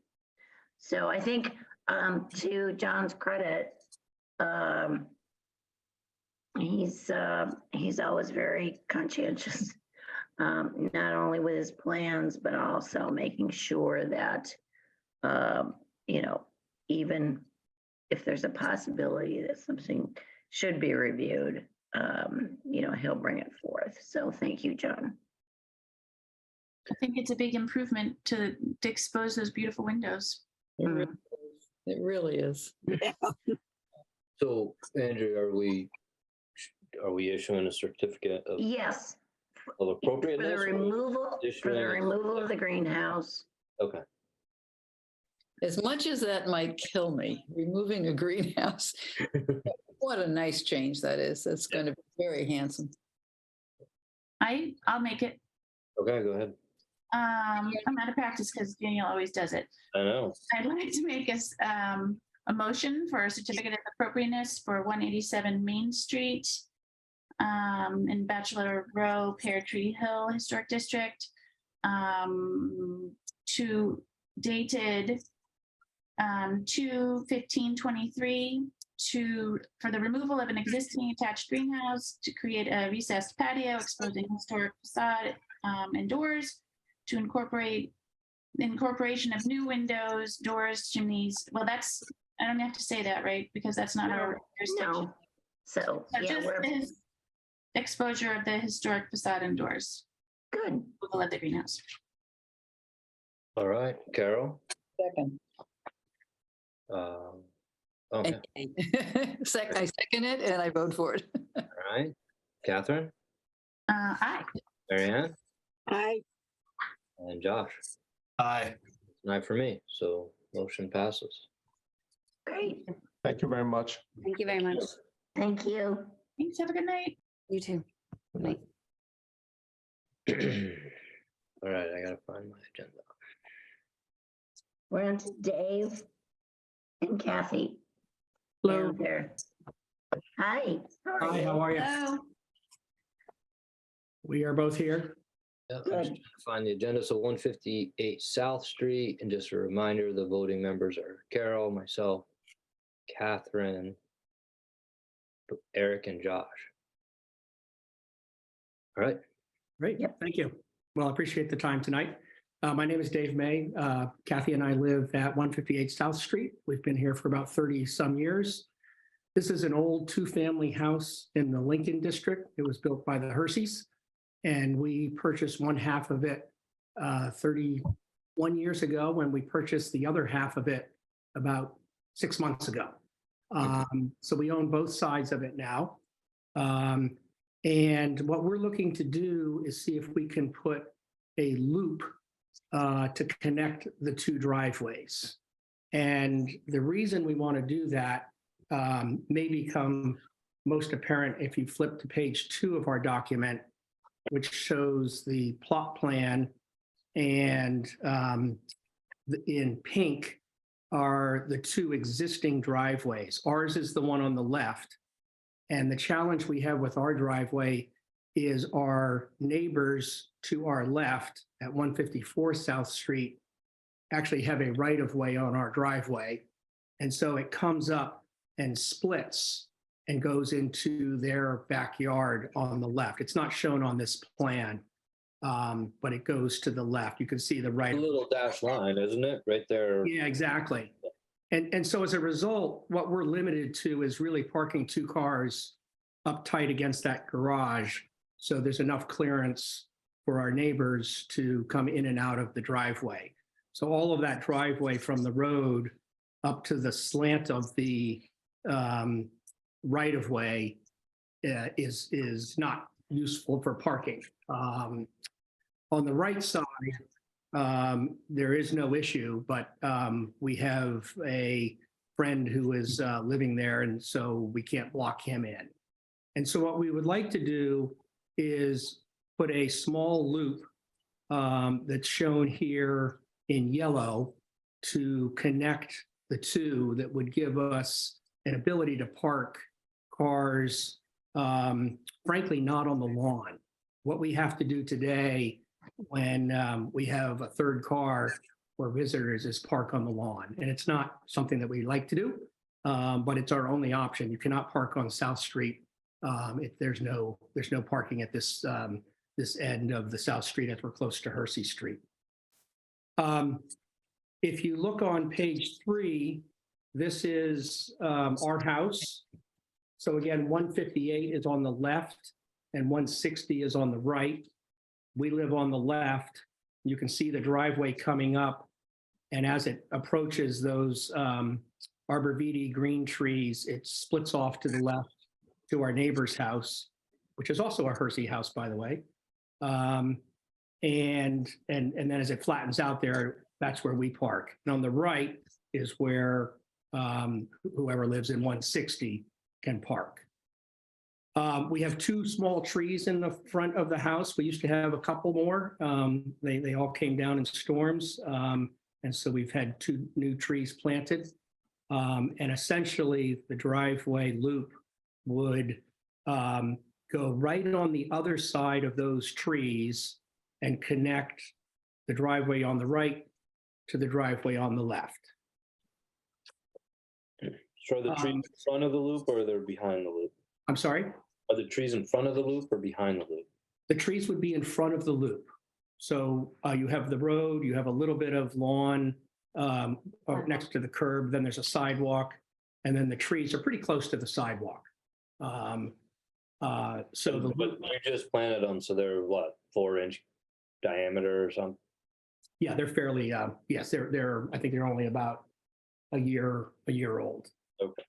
So I think to John's credit, he's always very conscientious, not only with his plans, but also making sure that, even if there's a possibility that something should be reviewed, he'll bring it forth. So thank you, John. I think it's a big improvement to expose those beautiful windows. It really is. so Andrew, are we issuing a certificate of Yes. of appropriateness? For the removal of the greenhouse. Okay. As much as that might kill me, removing a greenhouse, what a nice change that is. That's going to be very handsome. I'll make it. Okay, go ahead. I'm out of practice because Danielle always does it. I know. I'd like to make a motion for a certificate of appropriateness for 187 Main Street in Bachelor Row, Pear Tree Hill Historic District, to dated 2/15/23 for the removal of an existing attached greenhouse to create a recessed patio exposing historic facade and doors, to incorporate the incorporation of new windows, doors, chimneys. Well, that's, I don't have to say that, right? Because that's not our jurisdiction. No. So, So yeah, just we're the exposure of the historic facade and doors. good. We'll let the greenhouse. All right, Carol. Second. Okay, I second it and I vote for it. all right. Catherine, Aye. Marianne, I, and Josh. Aye. Night for me, so motion passes. Great. Thank you very much. Thank you very much. Thank you. Thanks. Have a good night. You too. Good night. All right, I gotta find my agenda. We're on to Dave and Kathy. Hello. And they're- Hi. Hi, how are you? Hello. We are both here. Yeah, I'm just Good. trying to find the agenda. So 158 South Street, and just a reminder, the voting members are Carol, myself, Catherine, Eric, and Josh. All right. Great, Yep. thank you. Well, I appreciate the time tonight. My name is Dave May. Kathy and I live at 158 South Street. We've been here for about 30 some years. This is an old two-family house in the Lincoln District. It was built by the Herseys, and we purchased one half of it 31 years ago, when we purchased the other half of it about 6 months ago. So we own both sides of it now. And what we're looking to do is see if we can put a loop to connect the two driveways. And the reason we want to do that may become most apparent if you flip to page 2 of our document, which shows the plot plan, and in pink are the two existing driveways. Ours is the one on the left. And the challenge we have with our driveway is our neighbors to our left at 154 South Street actually have a right-of-way on our driveway. And so it comes up and splits and goes into their backyard on the left. It's not shown on this plan, but it goes to the left. You can see the A right. little dash line, isn't it? Right there. Yeah, exactly. And so as a result, what we're limited to is really parking 2 cars up tight against that garage. So there's enough clearance for our neighbors to come in and out of the driveway. So all of that driveway from the road up to the slant of the right-of-way is not useful for parking. On the right side, there is no issue, but we have a friend who is living there, and so we can't block him in. And so what we would like to do is put a small loop that's shown here in yellow to connect the two, that would give us an ability to park cars, frankly, not on the lawn. What we have to do today when we have a third car or visitors is park on the lawn. And it's not something that we like to do, but it's our only option. You cannot park on South Street if there's no parking at this this end of the South Street, as we're close to Hersey Street. If you look on page 3, this is our house. So again, 158 is on the left and 160 is on the right. We live on the left. You can see the driveway coming up. And as it approaches those arborvitae green trees, it splits off to the left to our neighbor's house, which is also a Hersey house, by the way. And then as it flattens out there, that's where we park. And on the right is where whoever lives in 160 can park. We have 2 small trees in the front of the house. We used to have a couple more. They all came down in storms. And so we've had 2 new trees planted. And essentially the driveway loop would go right on the other side of those trees and connect the driveway on the right to the driveway on the left. So are the trees in front of the loop or they're behind the loop? I'm sorry? Are the trees in front of the loop or behind the loop? The trees would be in front of the loop. So you have the road, you have a little bit of lawn next to the curb, then there's a sidewalk, and then the trees are pretty close to the sidewalk. So the But you just planted them, so they're what, 4-inch diameter or something? yeah, they're fairly yes, they're I think they're only about a year old. Okay.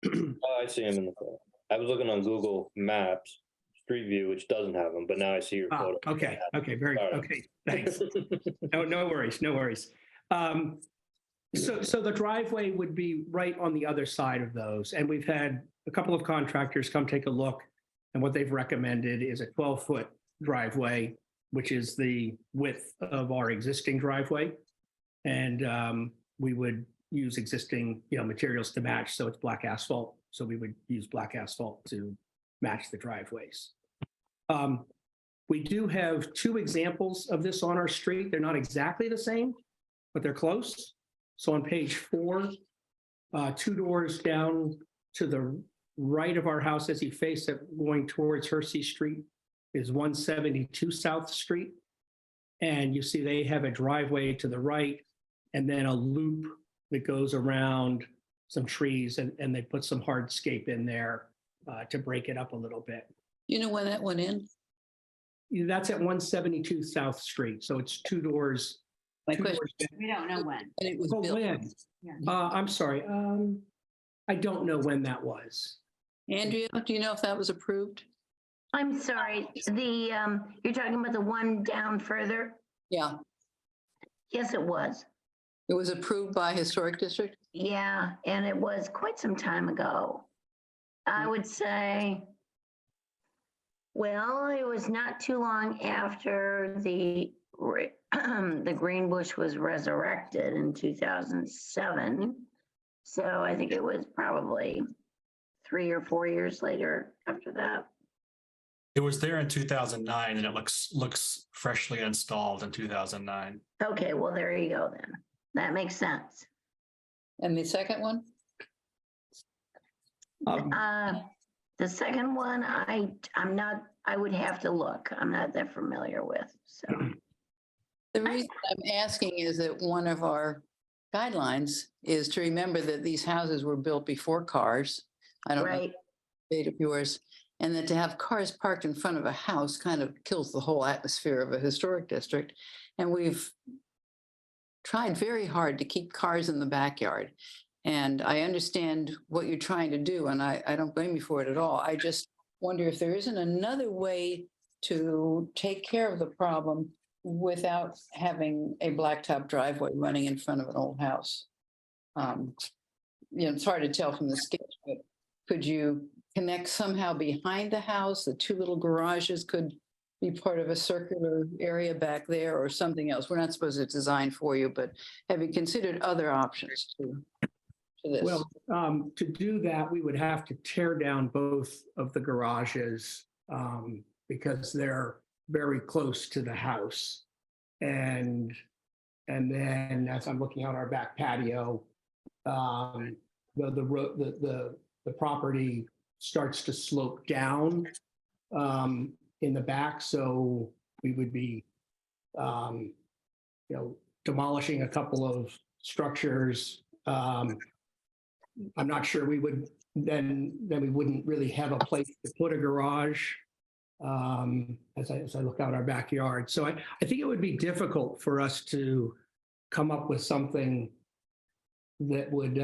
Oh, I see them in the photo. I was looking on Google Maps, Street View, which doesn't have them, but now I see your photo. Okay, very Sorry. okay. Thanks. No worries, no worries. So the driveway would be right on the other side of those, and we've had a couple of contractors come take a look, and what they've recommended is a 12-foot driveway, which is the width of our existing driveway, and we would use existing materials to match. So it's black asphalt. So we would use black asphalt to match the driveways. We do have 2 examples of this on our street. They're not exactly the same, but they're close. So on page 4, 2 doors down to the right of our house as you face it going towards Hersey Street is 172 South Street. And you see they have a driveway to the right and then a loop that goes around some trees, and they put some hardscape in there to break it up a little bit. You know when that went in? That's at 172 South Street. So it's 2 doors. My 2 question, doors down. We don't know when. and it was Oh, built. when? Yeah. I'm sorry. I don't know when that was. Andrea, do you know if that was approved? I'm sorry, you're talking about the one down further? Yeah, Yes, it was. it was approved by Historic District. Yeah, and it was quite some time ago. I would say, well, it was not too long after the Green Bush was resurrected in 2007. So I think it was probably 3 or 4 years later after that. It was there in 2009 and it looks freshly installed in 2009. Okay, well, there you go then. That makes sense. And the second one? The second one, I would have to look. I'm not that familiar with, so. The reason I'm asking is that one of our guidelines is to remember that these houses were built before cars. I don't know Right, the date of yours. And that to have cars parked in front of a house kind of kills the whole atmosphere of a historic district. And we've tried very hard to keep cars in the backyard. And I understand what you're trying to do, and I don't blame you for it at all. I just wonder if there isn't another way to take care of the problem without having a blacktop driveway running in front of an old house. It's hard to tell from the sketch, but could you connect somehow behind the house? The 2 little garages could be part of a circular area back there or something else. We're not supposed to design for you, but have you considered other options to this? Well, to do that, we would have to tear down both of the garages because they're very close to the house. And then as I'm looking out our back patio, the property starts to slope down in the back. So we would be, demolishing a couple of structures. I'm not sure we would then we wouldn't really have a place to put a garage as I look out our backyard. So I think it would be difficult for us to come up with something that would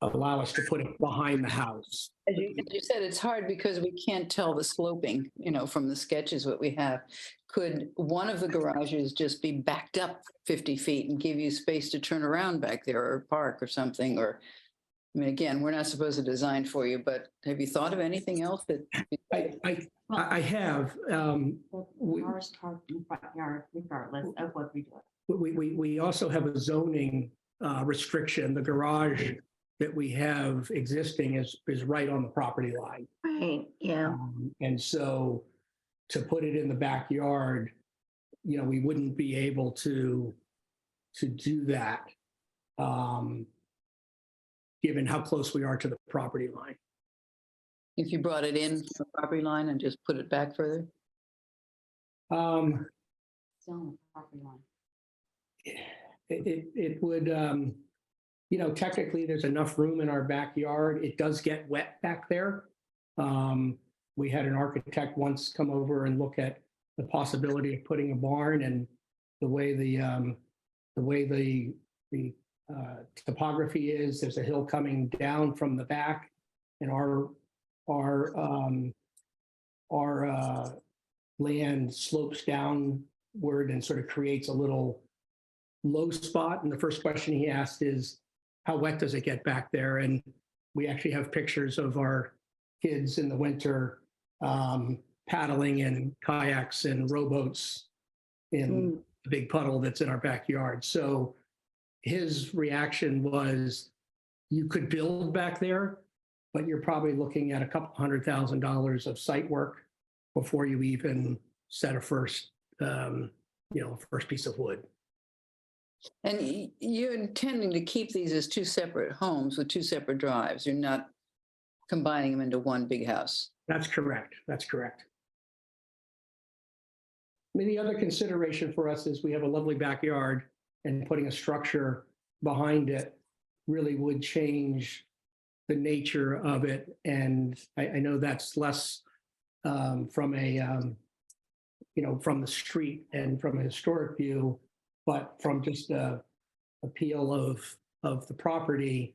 allow us to put it behind the house. As you said, it's hard because we can't tell the sloping, from the sketches that we have. Could one of the garages just be backed up 50 feet and give you space to turn around back there or park or something? Or I mean, again, we're not supposed to design for you, but have you thought of anything else that? I have, we- Cars parked in the front yard regardless of what we do. we also have a zoning restriction. The garage that we have existing is right on the property line. Right, yeah. And so to put it in the backyard, we wouldn't be able to do that, given how close we are to the property line. If you brought it in from the property line and just put it back further? Still on the property line. It would, technically there's enough room in our backyard. It does get wet back there. We had an architect once come over and look at the possibility of putting a barn, and the way the topography is, there's a hill coming down from the back, and our land slopes downward and sort of creates a little low spot. And the first question he asked is, how wet does it get back there? And we actually have pictures of our kids in the winter paddling in kayaks and rowboats in the big puddle that's in our backyard. So his reaction was, you could build back there, but you're probably looking at a couple $100,000 of site work before you even set a first piece of wood. And you're intending to keep these as two separate homes with two separate drives. You're not combining them into one big house. That's correct. That's correct. I mean, the other consideration for us is we have a lovely backyard, and putting a structure behind it really would change the nature of it. And I know that's less from the street and from a historic view, but from just a appeal of the property,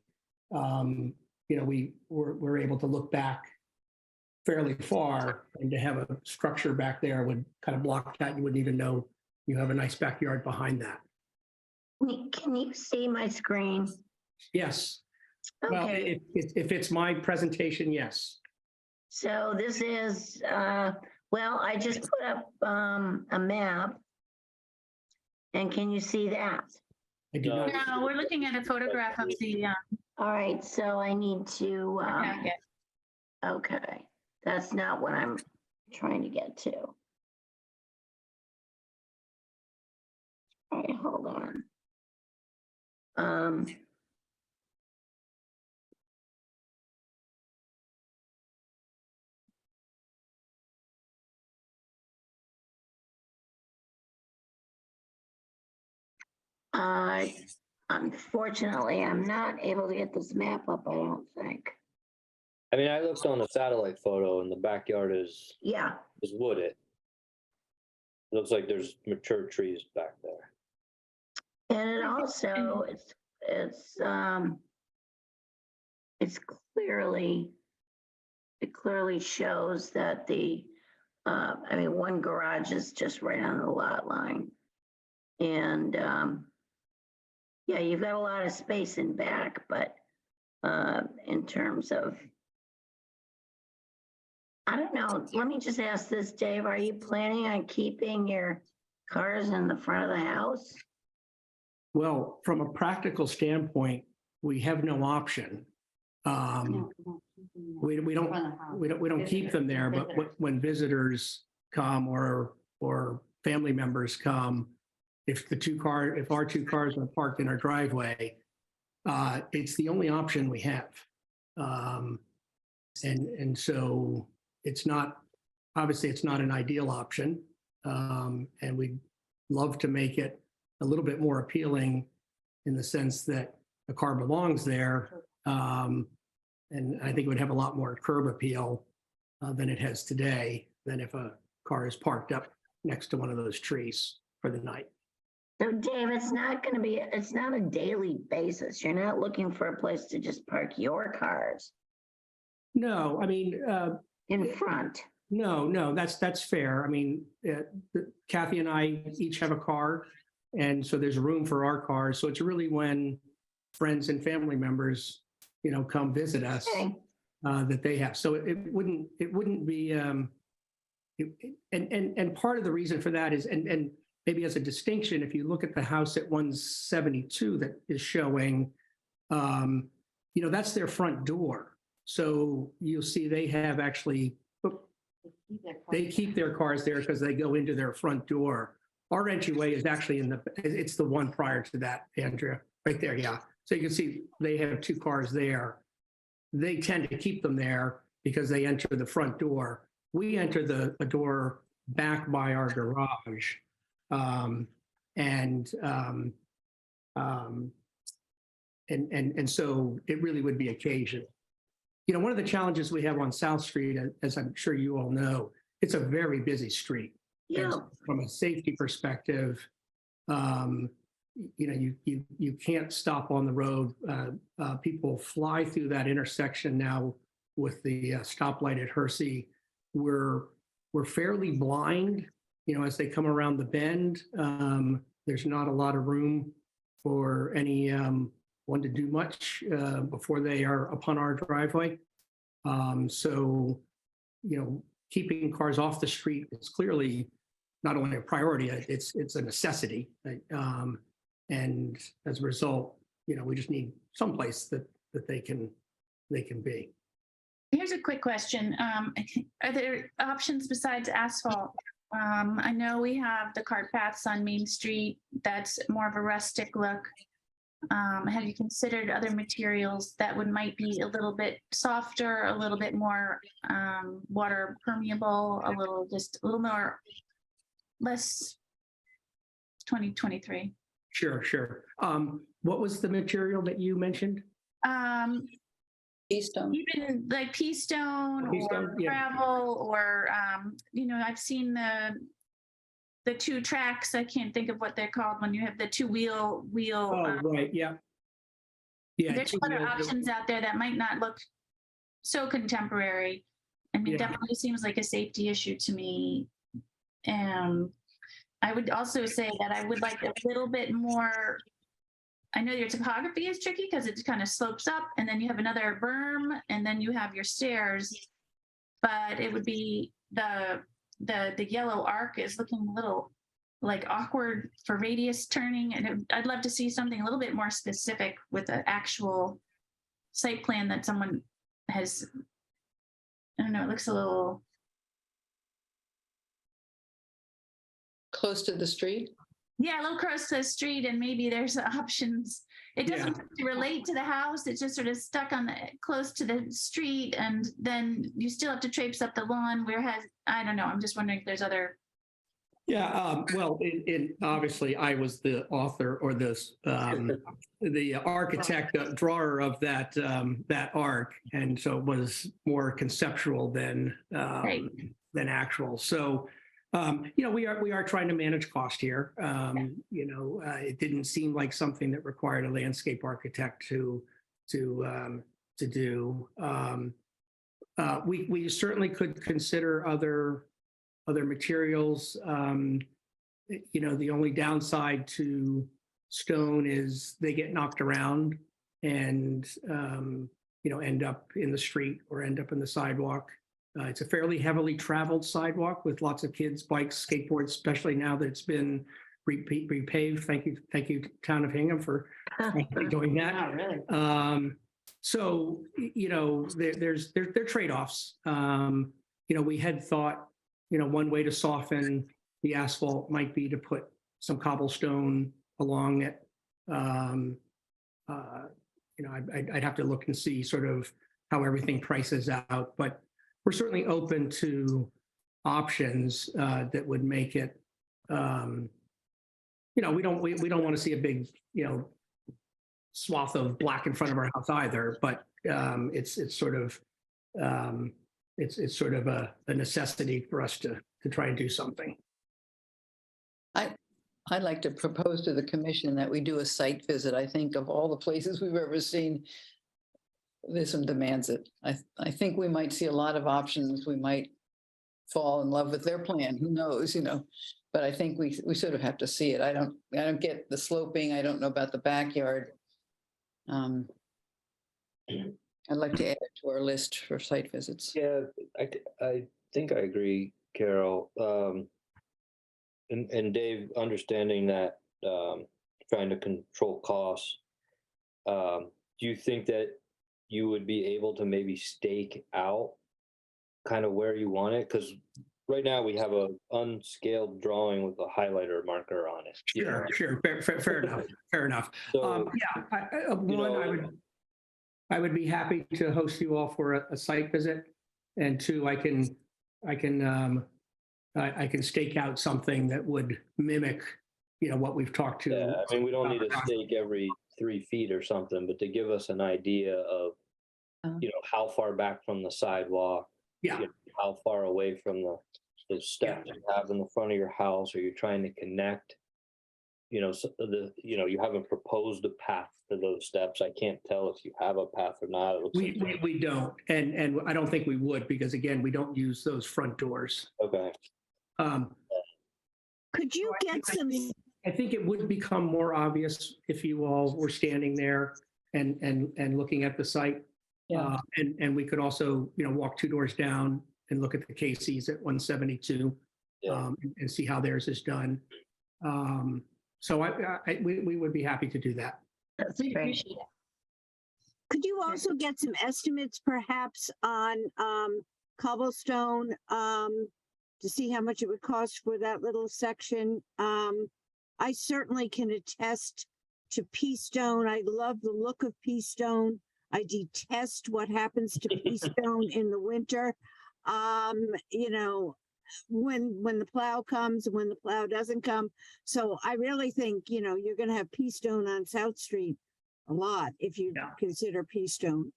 we're able to look back fairly far, and to have a structure back there would kind of block that. You wouldn't even know you have a nice backyard behind that. Can you see my screen? Yes. Well, Okay, if it's my presentation, yes. so this is, I just put up a map. And can you see that? I do not. No, we're looking at a photograph of the All right, so I need to, packet. okay, that's not what I'm trying to get to. All right, hold on. Unfortunately, I'm not able to get this map up, I don't think. I mean, I looked on the satellite photo and the backyard is Yeah, wooded. Looks like there's mature trees back there. and it also, it clearly shows that one garage is just right on the lot line. And, yeah, you've got a lot of space in back, but in terms of, I don't know, let me just ask this, Dave, are you planning on keeping your cars in the front of the house? Well, from a practical standpoint, we have no option. We don't keep them there, but when visitors come or family members come, if our two cars are parked in our driveway, it's the only option we have. And so it's not an ideal option. And we'd love to make it a little bit more appealing in the sense that the car belongs there. And I think it would have a lot more curb appeal than it has today, than if a car is parked up next to one of those trees for the night. So Dave, it's not a daily basis. You're not looking for a place to just park your cars. No, I mean, in front. No, that's fair. I mean, Kathy and I each have a car, and so there's room for our cars. So it's really when friends and family members come visit us, Okay. that they have. So it wouldn't be, and part of the reason for that is, and maybe as a distinction, if you look at the house at 172 that is showing, that's their front door. So you'll see they have actually, they keep their cars there because they go into their front door. Our entryway is actually it's the one prior to that, Andrea, right there, yeah. So you can see they have 2 cars there. They tend to keep them there because they enter the front door. We enter the door back by our garage. And so it really would be occasional. One of the challenges we have on South Street, as I'm sure you all know, it's a very busy street. Yeah. And from a safety perspective, you can't stop on the road. People fly through that intersection now with the stoplight at Hersey. We're fairly blind, as they come around the bend. There's not a lot of room for anyone to do much before they are upon our driveway. So, keeping cars off the street is clearly not only a priority, it's a necessity. And as a result, we just need someplace that they can be. Here's a quick question. Are there options besides asphalt? I know we have the cart paths on Main Street. That's more of a rustic look. Have you considered other materials that might be a little bit softer, a little bit more water permeable, a little more, less 2023? Sure. What was the material that you mentioned? Keystone. Even like pea stone or gravel, or I've seen the 2 tracks. I can't think of what they're called when you have the 2 wheel. Oh, right. Yeah. There's other options out there that might not look so contemporary. I mean, definitely seems like a safety issue to me. I would also say that I would like a little bit more. I know your topography is tricky because it kind of slopes up, and then you have another berm, and then you have your stairs. But it would be the yellow arc is looking a little like awkward for radius turning, and I'd love to see something a little bit more specific with an actual site plan that someone has. I don't know. It looks a little close to the street. Yeah, a little close to the street, and maybe there's options. It doesn't relate to the house. It's just sort of stuck on close to the street, and then you still have to traipse up the lawn. I don't know. I'm just wondering if there's other. Yeah, well, obviously I was the author or the architect, drawer of that arc, and so it was more conceptual than actual. So. We are trying to manage cost here. It didn't seem like something that required a landscape architect to do. We certainly could consider other materials. The only downside to stone is they get knocked around and end up in the street or end up in the sidewalk. It's a fairly heavily traveled sidewalk with lots of kids, bikes, skateboards, especially now that it's been repaved. Thank you, Town of Hingham, for doing that. Not really. So there are trade-offs. We had thought, one way to soften the asphalt might be to put some cobblestone along it. I'd have to look and see sort of how everything prices out, but we're certainly open to options that would make it. We don't want to see a big swath of black in front of our house either. But it's sort of a necessity for us to try and do something. I'd like to propose to the commission that we do a site visit. I think of all the places we've ever seen, this one demands it. I think we might see a lot of options. We might fall in love with their plan. Who knows, but I think we sort of have to see it. I don't get the sloping. I don't know about the backyard. I'd like to add it to our list for site visits. Yeah, I think I agree, Carol. And Dave, understanding that, trying to control costs, do you think that you would be able to maybe stake out kind of where you want it? Because right now we have a unscaled drawing with a highlighter marker on it. you know? Sure. Fair enough. Fair enough. So, Yeah, you one, know, I would be happy to host you all for a site visit. And two, I can stake out something that would mimic, what we've talked to. yeah, I mean, we don't need a stake every 3 feet or something, but to give us an idea of, how far back from the sidewalk, Yeah. how far away from the steps you have in the front of your house, or you're trying to connect, you haven't proposed a path to those steps. I can't tell if you have a path or not. It looks like We don't, and I don't think we would, because again, we don't use those front doors. okay. Could you get some, I think it would become more obvious if you all were standing there and looking at the site. Yeah. And we could also, walk 2 doors down and look at the Casey's at 172 and see how theirs is done. So we would be happy to do that. That's We great. appreciate it. could you also get some estimates perhaps on cobblestone to see how much it would cost for that little section? I certainly can attest to pea stone. I love the look of pea stone. I detest what happens to pea stone in the winter. When the plow comes and when the plow doesn't come. So I really think, you're going to have pea stone on South Street a lot if you consider pea stone.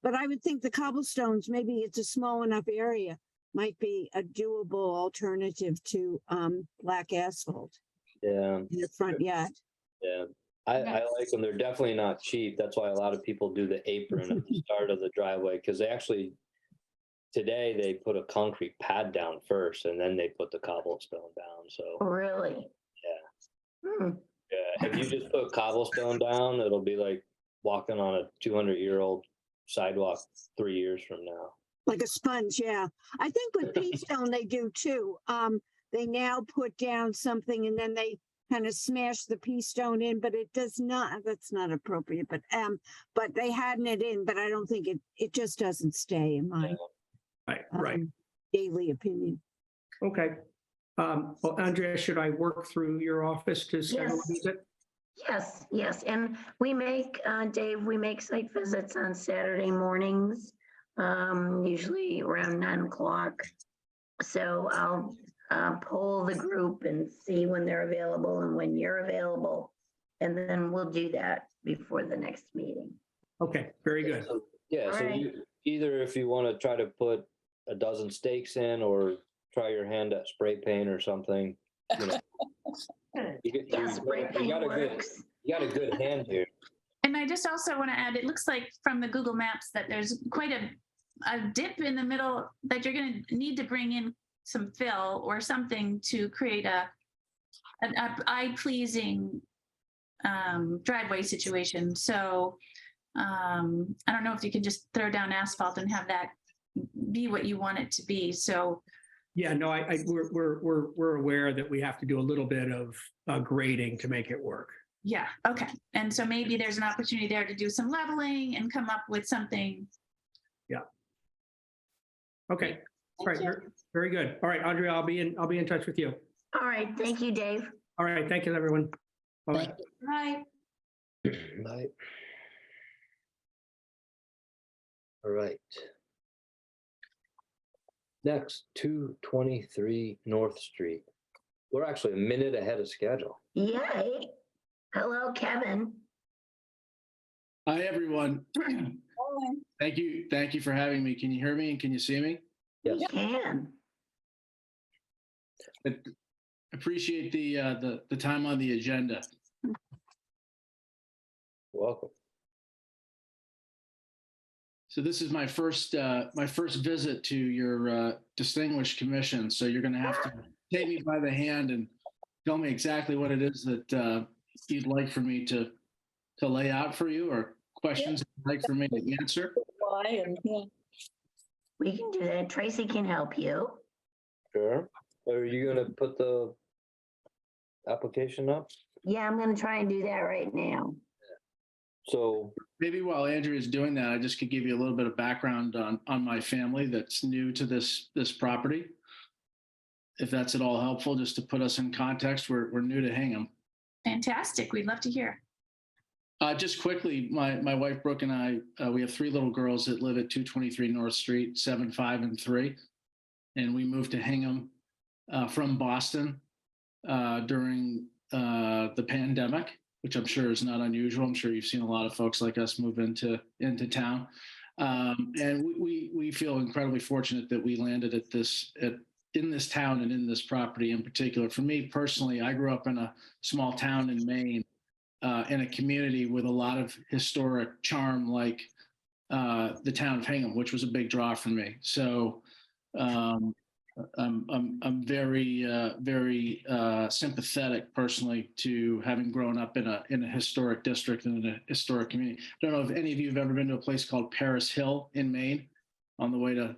But I would think the cobblestones, maybe it's a small enough area, might be a doable alternative to black asphalt Yeah. in the front yard. Yeah. I like them. They're definitely not cheap. That's why a lot of people do the apron at the start of the driveway, because today they put a concrete pad down first and then they put the cobblestone down. So Really? yeah. If you just put cobblestone down, it'll be like walking on a 200-year-old sidewalk 3 years from now. Like a sponge, yeah. I think with pea stone they do too. They now put down something and then they kind of smash the pea stone in, but it does not, that's not appropriate, but they hadn't it in, but I don't think it just doesn't stay in my Right. daily opinion. Okay. Well, Andrea, should I work through your office to schedule a Yes. visit? Yes. And we make, Dave, we make site visits on Saturday mornings, usually around 9 o'clock. So I'll poll the group and see when they're available and when you're available. And then we'll do that before the next meeting. Okay, very good. So All right. either if you want to try to put a dozen stakes in or try your hand at spray paint or something. Yeah, spray paint works. You got a good hand here. And I just also want to add, it looks like from the Google Maps that there's quite a dip in the middle that you're going to need to bring in some fill or something to create an eye-pleasing driveway situation. So I don't know if you can just throw down asphalt and have that be what you want it to be. So Yeah, no, we're aware that we have to do a little bit of grading to make it work. yeah, okay. And so maybe there's an opportunity there to do some leveling and come up with something. Yeah. Okay. All right. Very good. All right, Andrea, I'll be in touch with you. All right. Thank you, Dave. All right. Thank you, everyone. Bye. Right. Right. All right. Next, 223 North Street. We're actually a minute ahead of schedule. Yay. Hello, Kevin. Hi, everyone. Thank you for having me. Can you hear me and can you see me? Yes. You can. I appreciate the time on the agenda. Welcome. So this is my first visit to your distinguished commission. So you're going to have to take me by the hand and tell me exactly what it is that you'd like for me to lay out for you or questions you'd like for me to answer? Why and yeah. We can do that. Tracy can help you. Sure. Are you gonna put the application up? Yeah, I'm gonna try and do that right now. So, Maybe while Andrea is doing that, I just could give you a little bit of background on my family that's new to this property. If that's at all helpful, just to put us in context, we're new to Hingham. Fantastic. We'd love to hear. Just quickly, my wife Brooke and I, we have 3 little girls that live at 223 North Street, 7, 5, and 3. And we moved to Hingham from Boston during the pandemic, which I'm sure is not unusual. I'm sure you've seen a lot of folks like us move into town. And we feel incredibly fortunate that we landed in this town and in this property in particular. For me personally, I grew up in a small town in Maine, in a community with a lot of historic charm, like the town of Hingham, which was a big draw for me. So I'm very sympathetic personally to having grown up in a historic district and in a historic community. I don't know if any of you have ever been to a place called Paris Hill in Maine, on the way to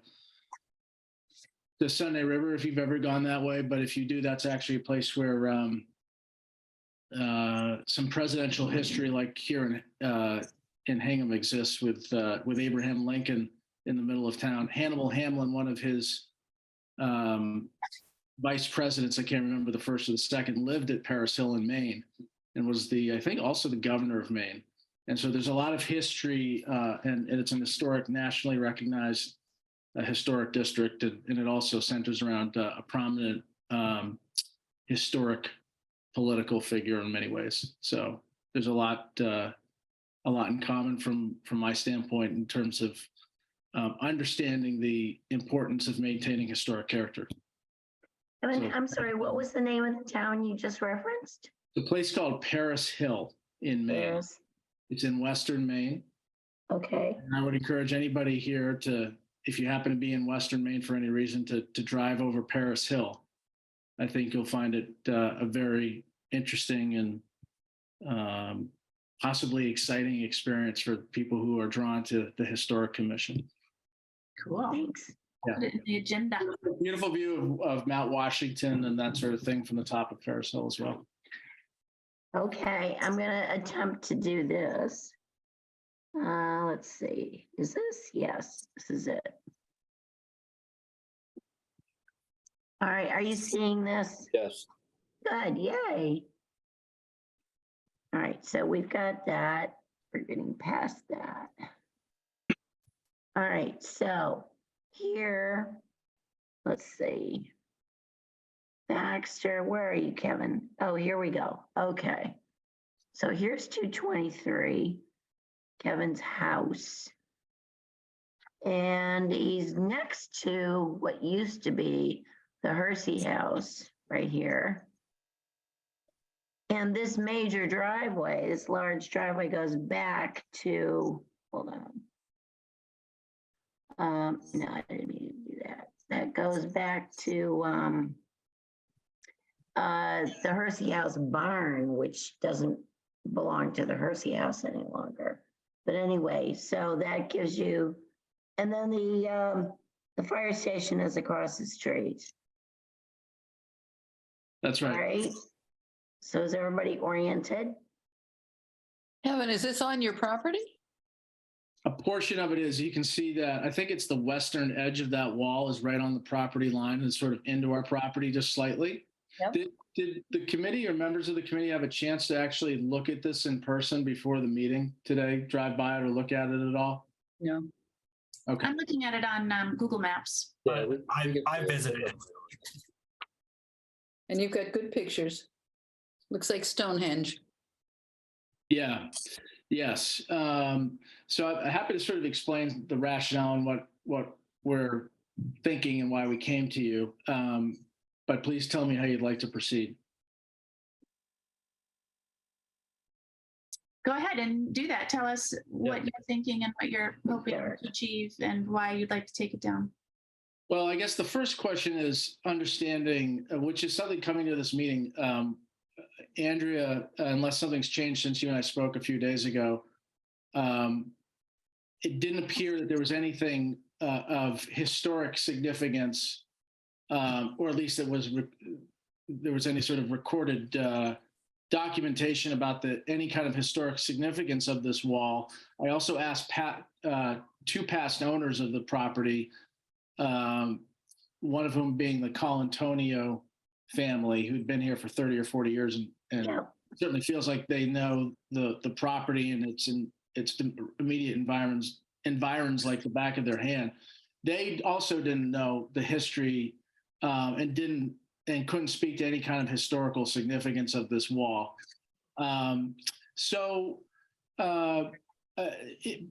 the Sunday River, if you've ever gone that way. But if you do, that's actually a place where some presidential history, like here in Hingham, exists with Abraham Lincoln in the middle of town. Hannibal Hamlin, one of his vice presidents, I can't remember the first or the second, lived at Paris Hill in Maine and was I think also the governor of Maine. And so there's a lot of history, and it's an historic, nationally recognized historic district, and it also centers around a prominent historic political figure in many ways. So there's a lot in common from my standpoint in terms of understanding the importance of maintaining historic character. I'm sorry, what was the name of the town you just referenced? The place called Paris Hill in Maine. Paris. It's in Western Maine. Okay. And I would encourage anybody here to, if you happen to be in Western Maine for any reason, to drive over Paris Hill. I think you'll find it a very interesting and possibly exciting experience for people who are drawn to the Historic Commission. Cool. Thanks. Yeah. Put it in the agenda. Beautiful view of Mount Washington and that sort of thing from the top of Paris Hill as well. Okay, I'm gonna attempt to do this. Let's see, is this? Yes, this is it. All right, are you seeing this? yes. Good, yay. All right, so we've got that. We're getting past that. All right, so here, let's see. Baxter, where are you, Kevin? Oh, here we go. Okay. So here's 223, Kevin's house. And he's next to what used to be the Hersey house right here. And this major driveway, this large driveway goes back to, hold on. No, I didn't mean to do that. That goes back to the Hersey House barn, which doesn't belong to the Hersey House any longer. But anyway, so that gives you, and then the fire station is across the street. That's All right. right. So is everybody oriented? Kevin, is this on your property? A portion of it is, you can see that, I think it's the western edge of that wall is right on the property line and sort of into our property just slightly. Yep. Did the committee or members of the committee have a chance to actually look at this in person before the meeting today? Drive by it or look at it at all? No. Okay. I'm looking at it on Google Maps. Yeah, I visited it. And you've got good pictures. Looks like Stonehenge. Yeah. Yes. So I'm happy to sort of explain the rationale and what we're thinking and why we came to you. But please tell me how you'd like to proceed. Go ahead and do that. Tell us what you're thinking and what you're hoping to achieve and why you'd like to take it down. Well, I guess the first question is understanding, which is something coming to this meeting. Andrea, unless something's changed since you and I spoke a few days ago, it didn't appear that there was anything of historic significance, or at least there was any sort of recorded documentation about any kind of historic significance of this wall. I also asked two past owners of the property, one of whom being the Colantonio family, who'd been here for 30 or 40 years, and Yeah. certainly feels like they know the property and its immediate environs like the back of their hand. They also didn't know the history and couldn't speak to any kind of historical significance of this wall.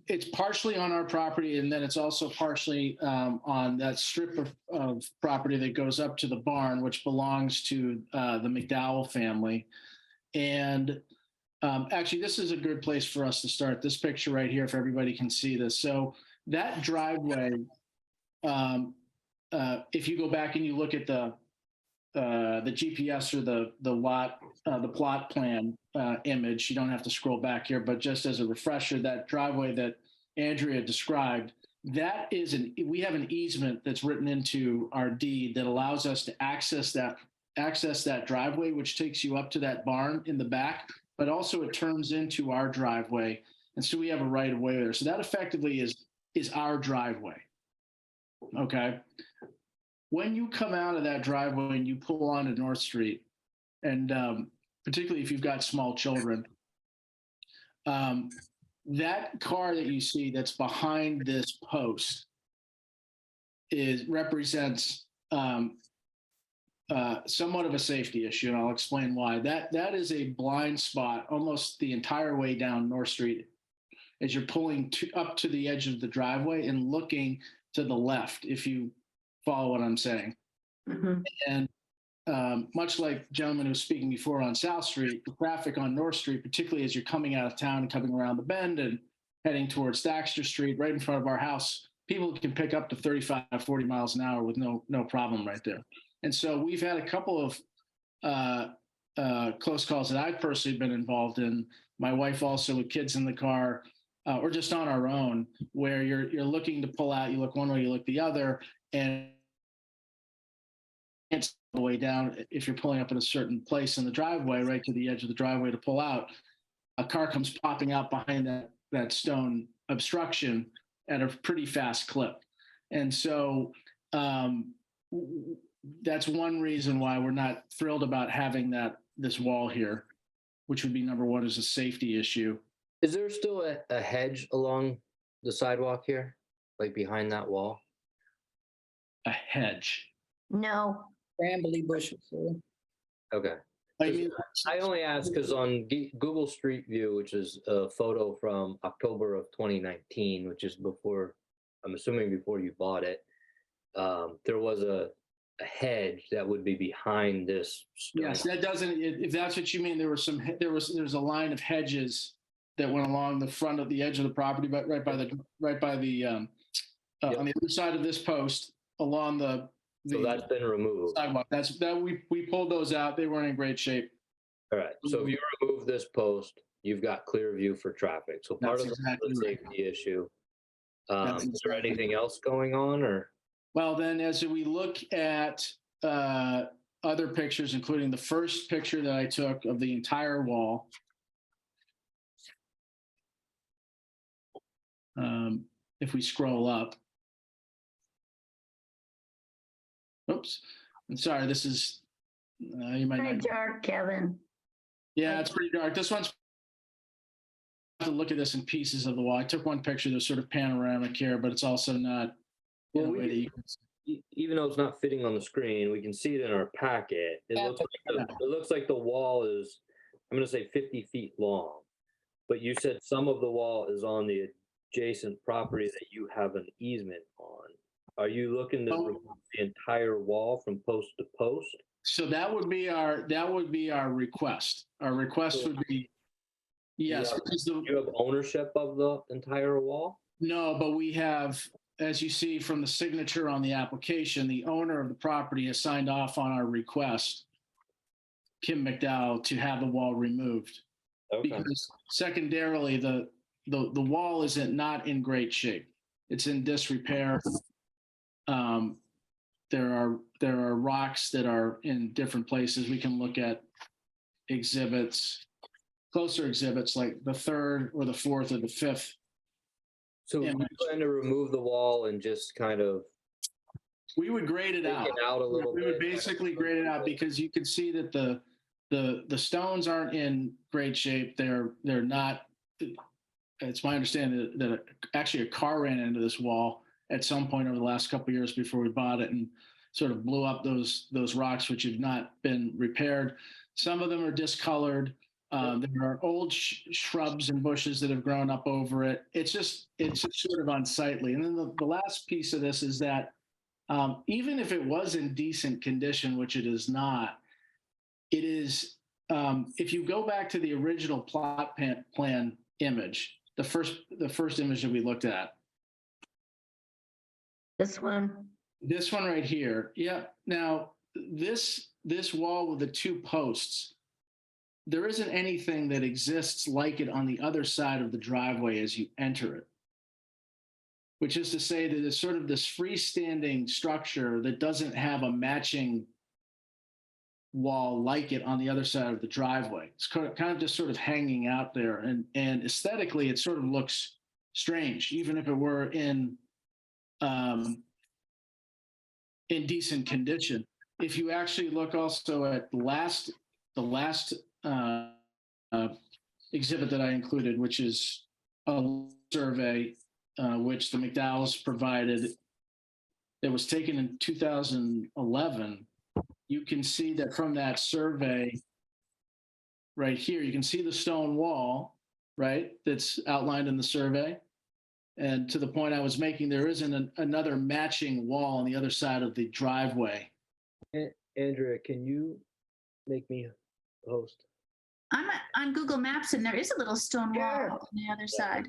It's partially on our property, and then it's also partially on that strip of property that goes up to the barn, which belongs to the McDowell family. And actually, this is a good place for us to start. This picture right here, if everybody can see this. So that driveway, if you go back and you look at the GPS or the plot plan image, you don't have to scroll back here, but just as a refresher, that driveway that Andrea described, we have an easement that's written into our deed that allows us to access that driveway, which takes you up to that barn in the back, but also it turns into our driveway. And so we have a right of way there. So that effectively is our driveway. Okay. When you come out of that driveway and you pull onto North Street, and particularly if you've got small children, that car that you see that's behind this post represents somewhat of a safety issue, and I'll explain why. That is a blind spot almost the entire way down North Street as you're pulling up to the edge of the driveway and looking to the left, if you follow what I'm saying. Mhm. And much like the gentleman who was speaking before on South Street, the traffic on North Street, particularly as you're coming out of town and coming around the bend and heading towards Thaxter Street, right in front of our house, people can pick up to 35, 40 miles an hour with no problem right there. And so we've had a couple of close calls that I've personally been involved in, my wife also, with kids in the car, or just on our own, where you're looking to pull out, you look one way, you look the other, and it's the way down. If you're pulling up at a certain place in the driveway, right to the edge of the driveway to pull out, a car comes popping out behind that stone obstruction at a pretty fast clip. And so that's one reason why we're not thrilled about having this wall here, which would be number one, is a safety issue. Is there still a hedge along the sidewalk here, like behind that wall? A hedge? No. Brambly bushes. Okay. I only asked because on Google Street View, which is a photo from October of 2019, which is before, I'm assuming before you bought it, there was a hedge that would be behind this stone. Yes, that doesn't, if that's what you mean, there's a line of hedges that went along the front of the edge of the property, but right by the on the other side of this post along the So that's been removed. sidewalk. We pulled those out. They weren't in great shape. All right. So if you remove this post, you've got clear view for traffic. So part That's of exactly the right. safety issue. That's Is there anything else going on, or? Well, then as we look at other pictures, including the first picture that I took of the entire wall, if we scroll up, oops, I'm sorry, this is, you might Very not. dark, Kevin. Yeah, it's pretty dark. This one's, to look at this in pieces of the wall. I took one picture that's sort of panoramic here, but it's also not in a way that you can see. Even though it's not fitting on the screen, we can see it in our packet. It looks like the wall is, I'm going to say 50 feet long, but you said some of the wall is on the adjacent property that you have an easement on. Are you looking to remove the entire wall from post to post? So that would be our request. Our request would be, yes. You have ownership of the entire wall? No, but we have, as you see from the signature on the application, the owner of the property has signed off on our request, Kim McDowell, to have the wall removed. Okay. Because secondarily, the wall isn't not in great shape. It's in disrepair. There are rocks that are in different places. We can look at exhibits, closer exhibits like the third or the fourth or the fifth. So Yeah. we plan to remove the wall and just kind of We would grade it take out. it out a little We bit. would basically grade it out because you can see that the stones aren't in great shape. They're not. It's my understanding that actually a car ran into this wall at some point over the last couple of years before we bought it and sort of blew up those rocks, which have not been repaired. Some of them are discolored. There are old shrubs and bushes that have grown up over it. It's just sort of unsightly. And then the last piece of this is that even if it was in decent condition, which it is not, it is, if you go back to the original plot plan image, the first image that we looked at. This one? This one right here. Yeah. Now, this wall with the two posts, there isn't anything that exists like it on the other side of the driveway as you enter it. Which is to say that it's sort of this freestanding structure that doesn't have a matching wall like it on the other side of the driveway. It's kind of just sort of hanging out there. And aesthetically, it sort of looks strange, even if it were in decent condition. If you actually look also at the last exhibit that I included, which is a survey which the McDowells provided, that was taken in 2011, you can see that from that survey right here, you can see the stone wall, right, that's outlined in the survey. And to the point I was making, there isn't another matching wall on the other side of the driveway. Andrea, can you make me host? I'm on Google Maps and there is a little stone wall on the other side.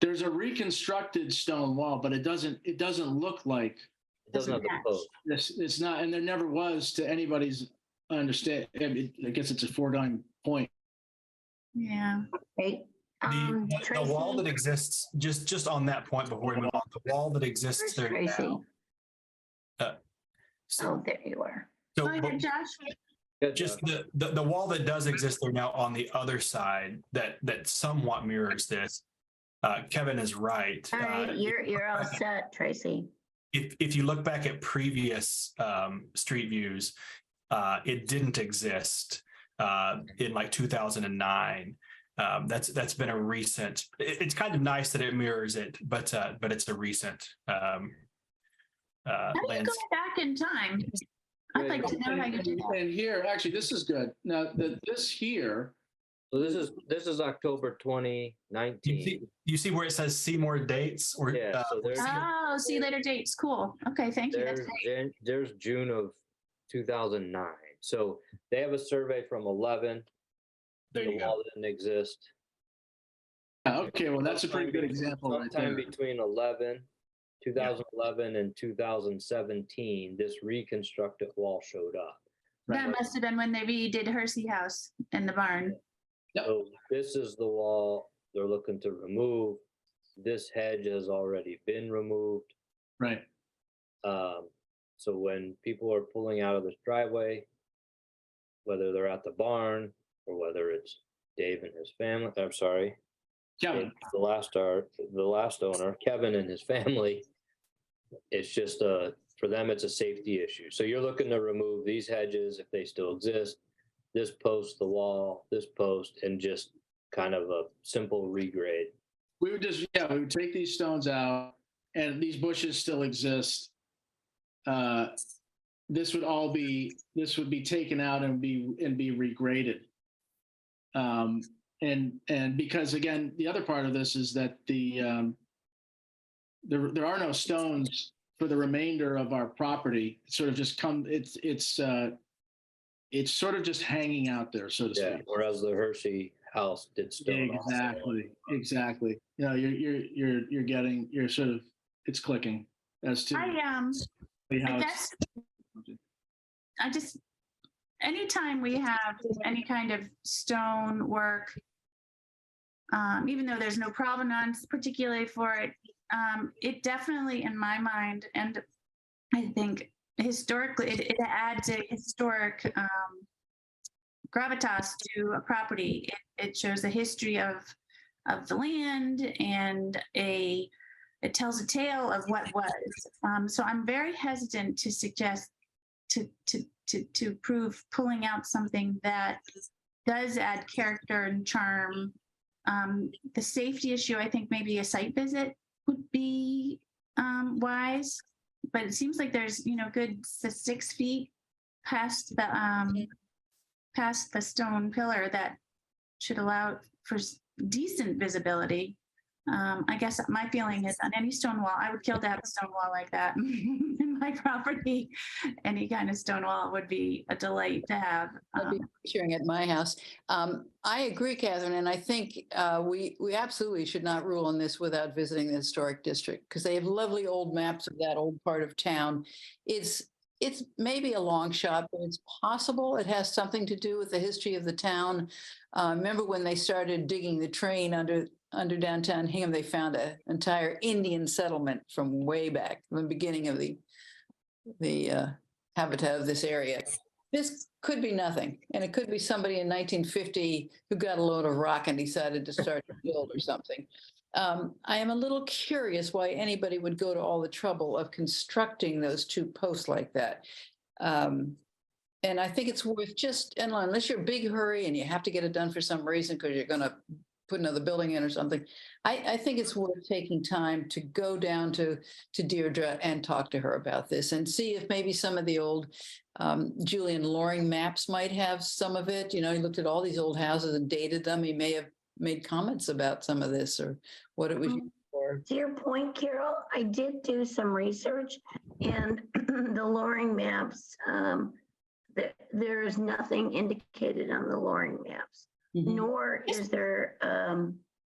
There's a reconstructed stone wall, but it doesn't look like. It doesn't have the post. It's not, and there never was, to anybody's understand. I guess it's a foregone point. Yeah. Right. The wall that exists, just on that point before we move on, the wall that exists Where's there Tracy? now. Oh, there you are. So, Go ahead, Josh. just the wall that does exist there now on the other side that somewhat mirrors this. Kevin is right. All right, you're all set, Tracy. If you look back at previous street views, it didn't exist in like 2009. That's been a recent. It's kind of nice that it mirrors it, but it's a recent. How do you go back in time? I'd like to know how you do that. And here, actually, this is good. Now, this here. So this is October 2019. You see where it says see more dates? Or, Yeah, so there's- Oh, see you later dates. Cool. Okay, thank you. That's great. There's June of 2009. So they have a survey from 11. There The you wall go. didn't exist. Okay, well, that's a pretty good example right Sometime there. between 2011 and 2017, this reconstructed wall showed up. That must have been when they redid Hersey House and the barn. So this is the wall they're looking to remove. This hedge has already been removed. Right. So when people are pulling out of this driveway, whether they're at the barn or whether it's Dave and his family, I'm sorry, Kevin. the last owner, Kevin and his family, it's just for them, it's a safety issue. So you're looking to remove these hedges if they still exist, this post, the wall, this post, and just kind of a simple regrade. We would take these stones out, and these bushes still exist. This would be taken out and be regraded. And because again, the other part of this is that there are no stones for the remainder of our property. It sort of just it's sort of just hanging out there, so to speak. Whereas the Hershey house did stone. Exactly. You know, you're sort of, it's clicking as to I just anytime we have any kind of stone work even though there's no provenance particularly for it, it definitely, in my mind, and I think historically, it adds a historic gravitas to a property. It shows the history of the land, and it tells a tale of what was. So I'm very hesitant to suggest to prove pulling out something that does add character and charm. The safety issue, I think maybe a site visit would be wise, but it seems like there's, good 6 feet past the stone pillar that should allow for decent visibility. I guess my feeling is on any stone wall, I would kill to have a stone wall like that in my property. Any kind of stone wall would be a delight to have. I'd be picturing at my house. I agree, Catherine, and I think we absolutely should not rule on this without visiting the historic district, because they have lovely old maps of that old part of town. It's maybe a long shot, but it's possible. It has something to do with the history of the town. Remember when they started digging the train under downtown Hingham, they found an entire Indian settlement from way back, from the beginning of the habitat of this area. This could be nothing, and it could be somebody in 1950 who got a load of rock and decided to start to build or something. I am a little curious why anybody would go to all the trouble of constructing those 2 posts like that. And I think it's worth unless you're a big hurry and you have to get it done for some reason because you're going to put another building in or something, I think it's worth taking time to go down to Deirdre and talk to her about this and see if maybe some of the old Julian Loring maps might have some of it. He looked at all these old houses and dated them. He may have made comments about some of this or what it was used for. To your point, Carol, I did do some research, and the Loring maps, there's nothing indicated on the Loring maps. Nor is there,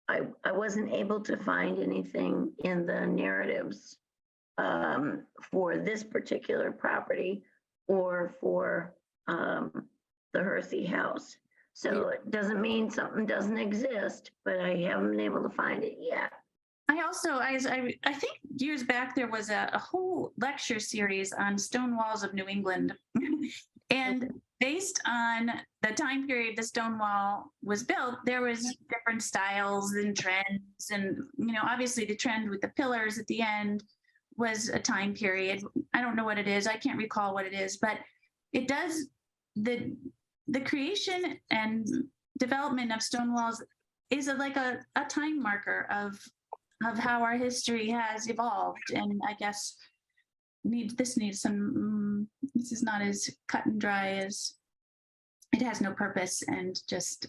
I wasn't able to find anything in the narratives for this particular property or for the Hersey house. So it doesn't mean something doesn't exist, but I haven't been able to find it yet. I also, I think years back, there was a whole lecture series on stone walls of New England. And based on the time period the stone wall was built, there was different styles and trends. And, obviously the trend with the pillars at the end was a time period. I don't know what it is. I can't recall what it is, but it does, the creation and development of stone walls is like a time marker of how our history has evolved. And I guess this is not as cut and dry as it has no purpose and just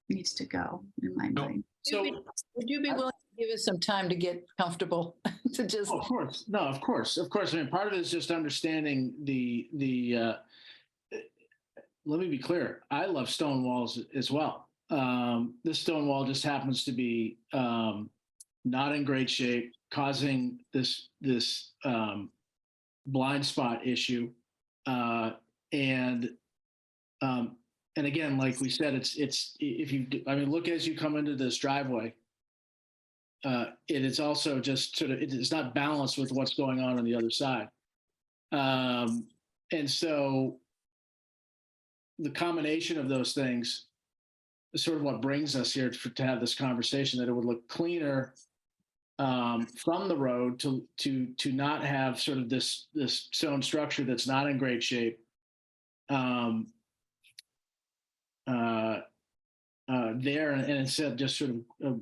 needs to go in my mind. So would you be willing to give us some time to get comfortable to just? Of course. No, of course. I mean, part of it is just understanding let me be clear. I love stone walls as well. This stone wall just happens to be not in great shape, causing this blind spot issue. And again, like we said, it's look as you come into this driveway, it is also just sort of, it's not balanced with what's going on the other side. And so the combination of those things is sort of what brings us here to have this conversation, that it would look cleaner from the road to not have sort of this stone structure that's not in great shape there, and instead just sort of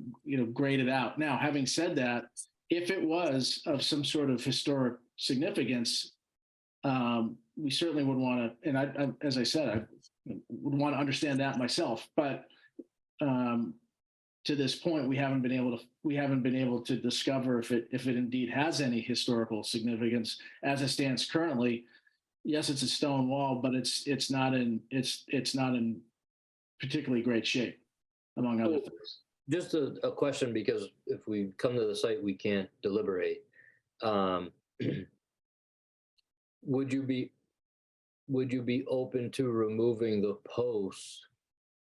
grade it out. Now, having said that, if it was of some sort of historic significance, we certainly would want to, and I, as I said, I would want to understand that myself. But to this point, we haven't been able to discover if it indeed has any historical significance as it stands currently. Yes, it's a stone wall, but it's not in particularly great shape, among other things. Just a question, because if we come to the site, we can't deliberate. Would you be open to removing the posts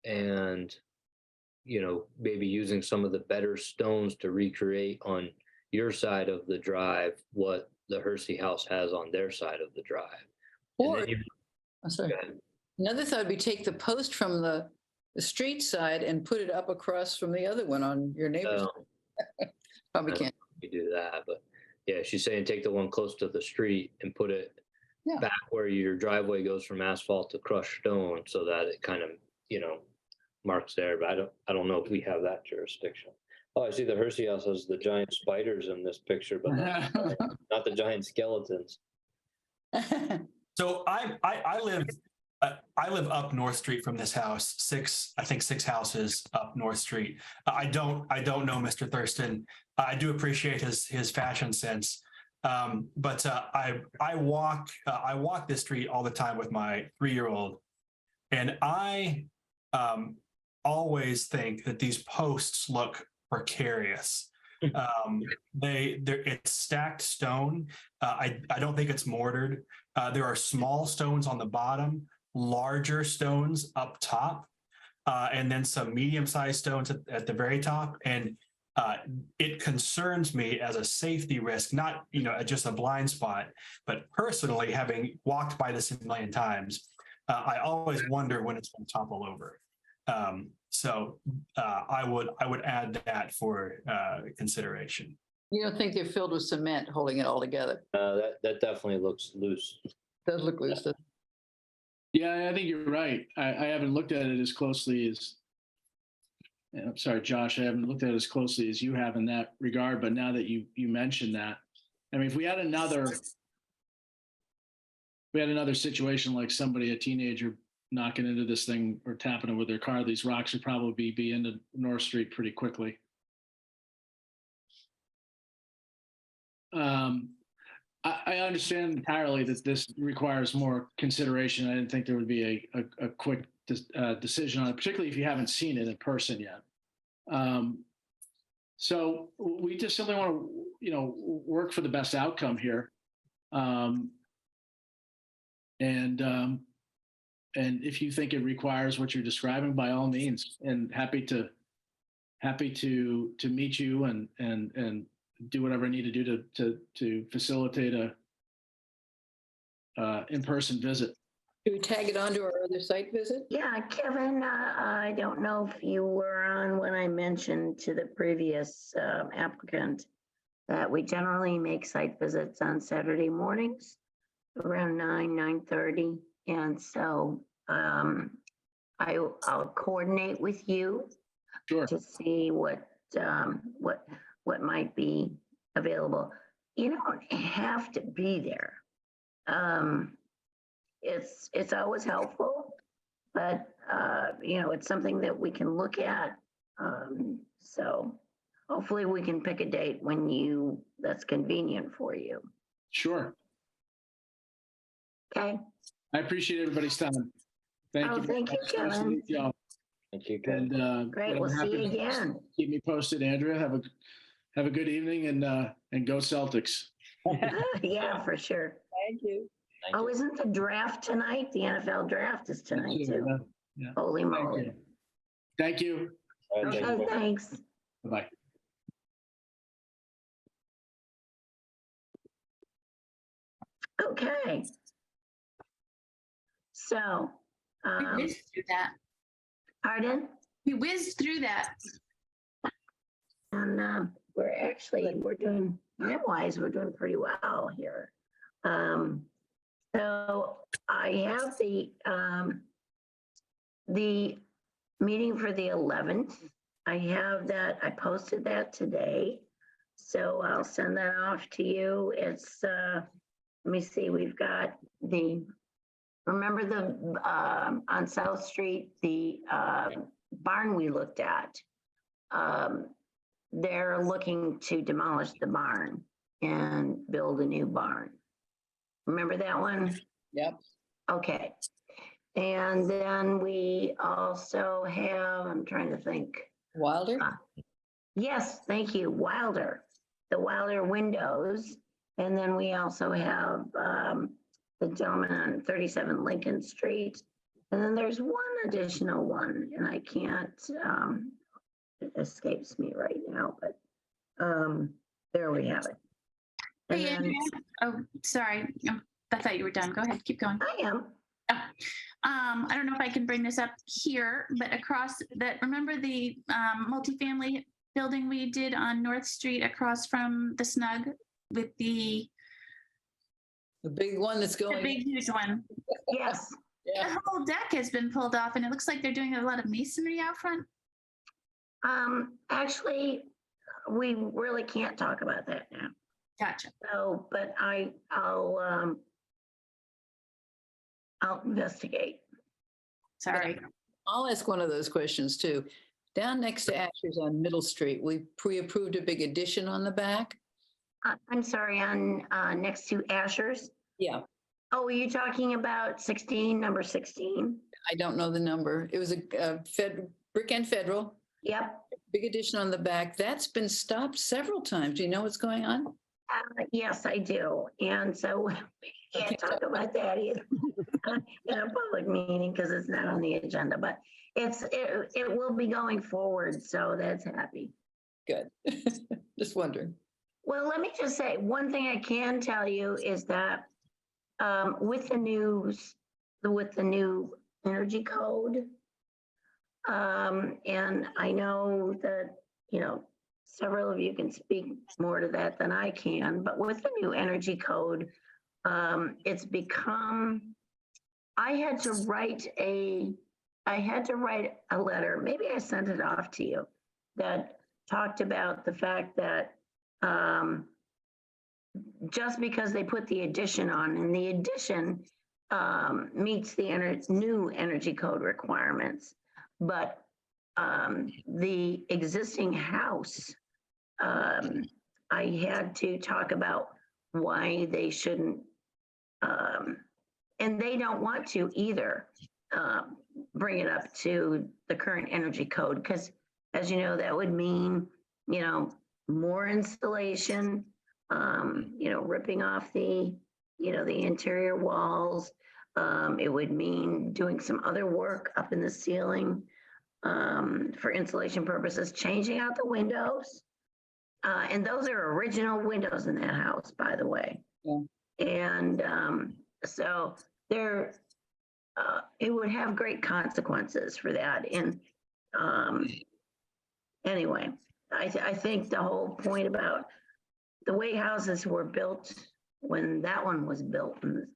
and maybe using some of the better stones to recreate on your side of the drive what the Hersey house has on their side of the drive. And Or, then I'm sorry. go ahead. Another thought would be take the post from the street side and put it up across from the other one on your neighbor's. Probably I don't can't. know if you do that, but yeah, she's saying take the one close to the street and put it Yeah. back where your driveway goes from asphalt to crushed stone so that it kind of, marks there, but I don't know if we have that jurisdiction. Oh, I see the Hersey house has the giant spiders in this picture, but not the giant skeletons. So I live up North Street from this house, six houses up North Street. I don't know Mr. Thurston. I do appreciate his fashion sense. But I walk this street all the time with my 3-year-old, and I always think that these posts look precarious. It's stacked stone. I don't think it's mortared. There are small stones on the bottom, larger stones up top, and then some medium-sized stones at the very top. And it concerns me as a safety risk, not just a blind spot, but personally, having walked by this a million times, I always wonder when it's going to topple over. So I would add that for consideration. You don't think they're filled with cement holding it all together? That definitely looks loose. Does look loose. doesn't it? Yeah, I think you're right. I haven't looked at it as closely as, I'm sorry, Josh, I haven't looked at it as closely as you have in that regard, but now that you mentioned that, I mean, if we had another situation like a teenager knocking into this thing or tapping it with their car, these rocks would probably be into North Street pretty quickly. I understand entirely that this requires more consideration. I didn't think there would be a quick decision on it, particularly if you haven't seen it in person yet. So we just simply want to, work for the best outcome here. And if you think it requires what you're describing, by all means, and happy to meet you and do whatever I need to do to facilitate a in-person visit. Should we tag it onto our other site visit? Yeah, Kevin, I don't know if you were on when I mentioned to the previous applicant that we generally make site visits on Saturday mornings around 9:30. And so I'll coordinate with you to see what might be available. You don't have to be there. It's always helpful, but it's something that we can look at. So hopefully we can pick a date that's convenient for you. Sure. Okay. I appreciate everybody's time. Thank you. Thank you, Kevin. Thank you, Kevin. And Great. We'll see you again. Keep me posted, Andrea. Have a good evening and go Celtics. Yeah, for sure. Thank you. Oh, isn't the draft tonight? The NFL draft is tonight too. Yeah. Holy moly. Thank you. Okay, thanks. Bye-bye. Okay. So, We whizzed through that. pardon? We whizzed through that. And we're doing, time-wise, we're doing pretty well here. So I have the meeting for the 11th. I have that, I posted that today. So I'll send that off to you. It's, let me see, we've got remember on South Street, the barn we looked at? They're looking to demolish the barn and build a new barn. Remember that one? Yep. Okay. And then we also have, I'm trying to think. Wilder? Yes, thank you, Wilder. The Wilder windows. And then we also have the gentleman on 37 Lincoln Street. And then there's one additional one, and I can't, It escapes me right now, but there we have it. And Hey, then Andrea. Oh, sorry. I thought you were done. Go ahead. Keep going. I am. Oh, I don't know if I can bring this up here, but across that, remember the multifamily building we did on North Street across from the Snug with the big one that's going. big huge one. Yes. Yeah. The whole deck has been pulled off, and it looks like they're doing a lot of masonry out front. Actually, we really can't talk about that now. Gotcha. So, but I'll investigate. Sorry. I'll ask one of those questions too. Down next to Asher's on Middle Street, we pre-approved a big addition on the back. I'm sorry, on next to Asher's. Yeah, Oh, are you talking about 16, number 16? I don't know the number. It was a brick and federal, Yep. big addition on the back. That's been stopped several times. Do you know what's going on? Yes, I do. And so we can't talk about that either in a public meeting because it's not on the agenda, but it will be going forward. So that's happy. Good. Just wondering. Well, let me just say, one thing I can tell you is that with the new energy code, and I know that, several of you can speak more to that than I can, but with the new energy code, it's become, I had to write a letter, maybe I sent it off to you, that talked about the fact that just because they put the addition on, and the addition meets the new energy code requirements, but the existing house, I had to talk about why they shouldn't, and they don't want to either bring it up to the current energy code, because as you know, that would mean, more installation, ripping off the interior walls. It would mean doing some other work up in the ceiling for insulation purposes, changing out the windows. And those are original windows in that house, by the way. Yeah. And so there, it would have great consequences for that. And anyway, I think the whole point about the way houses were built when that one was built in the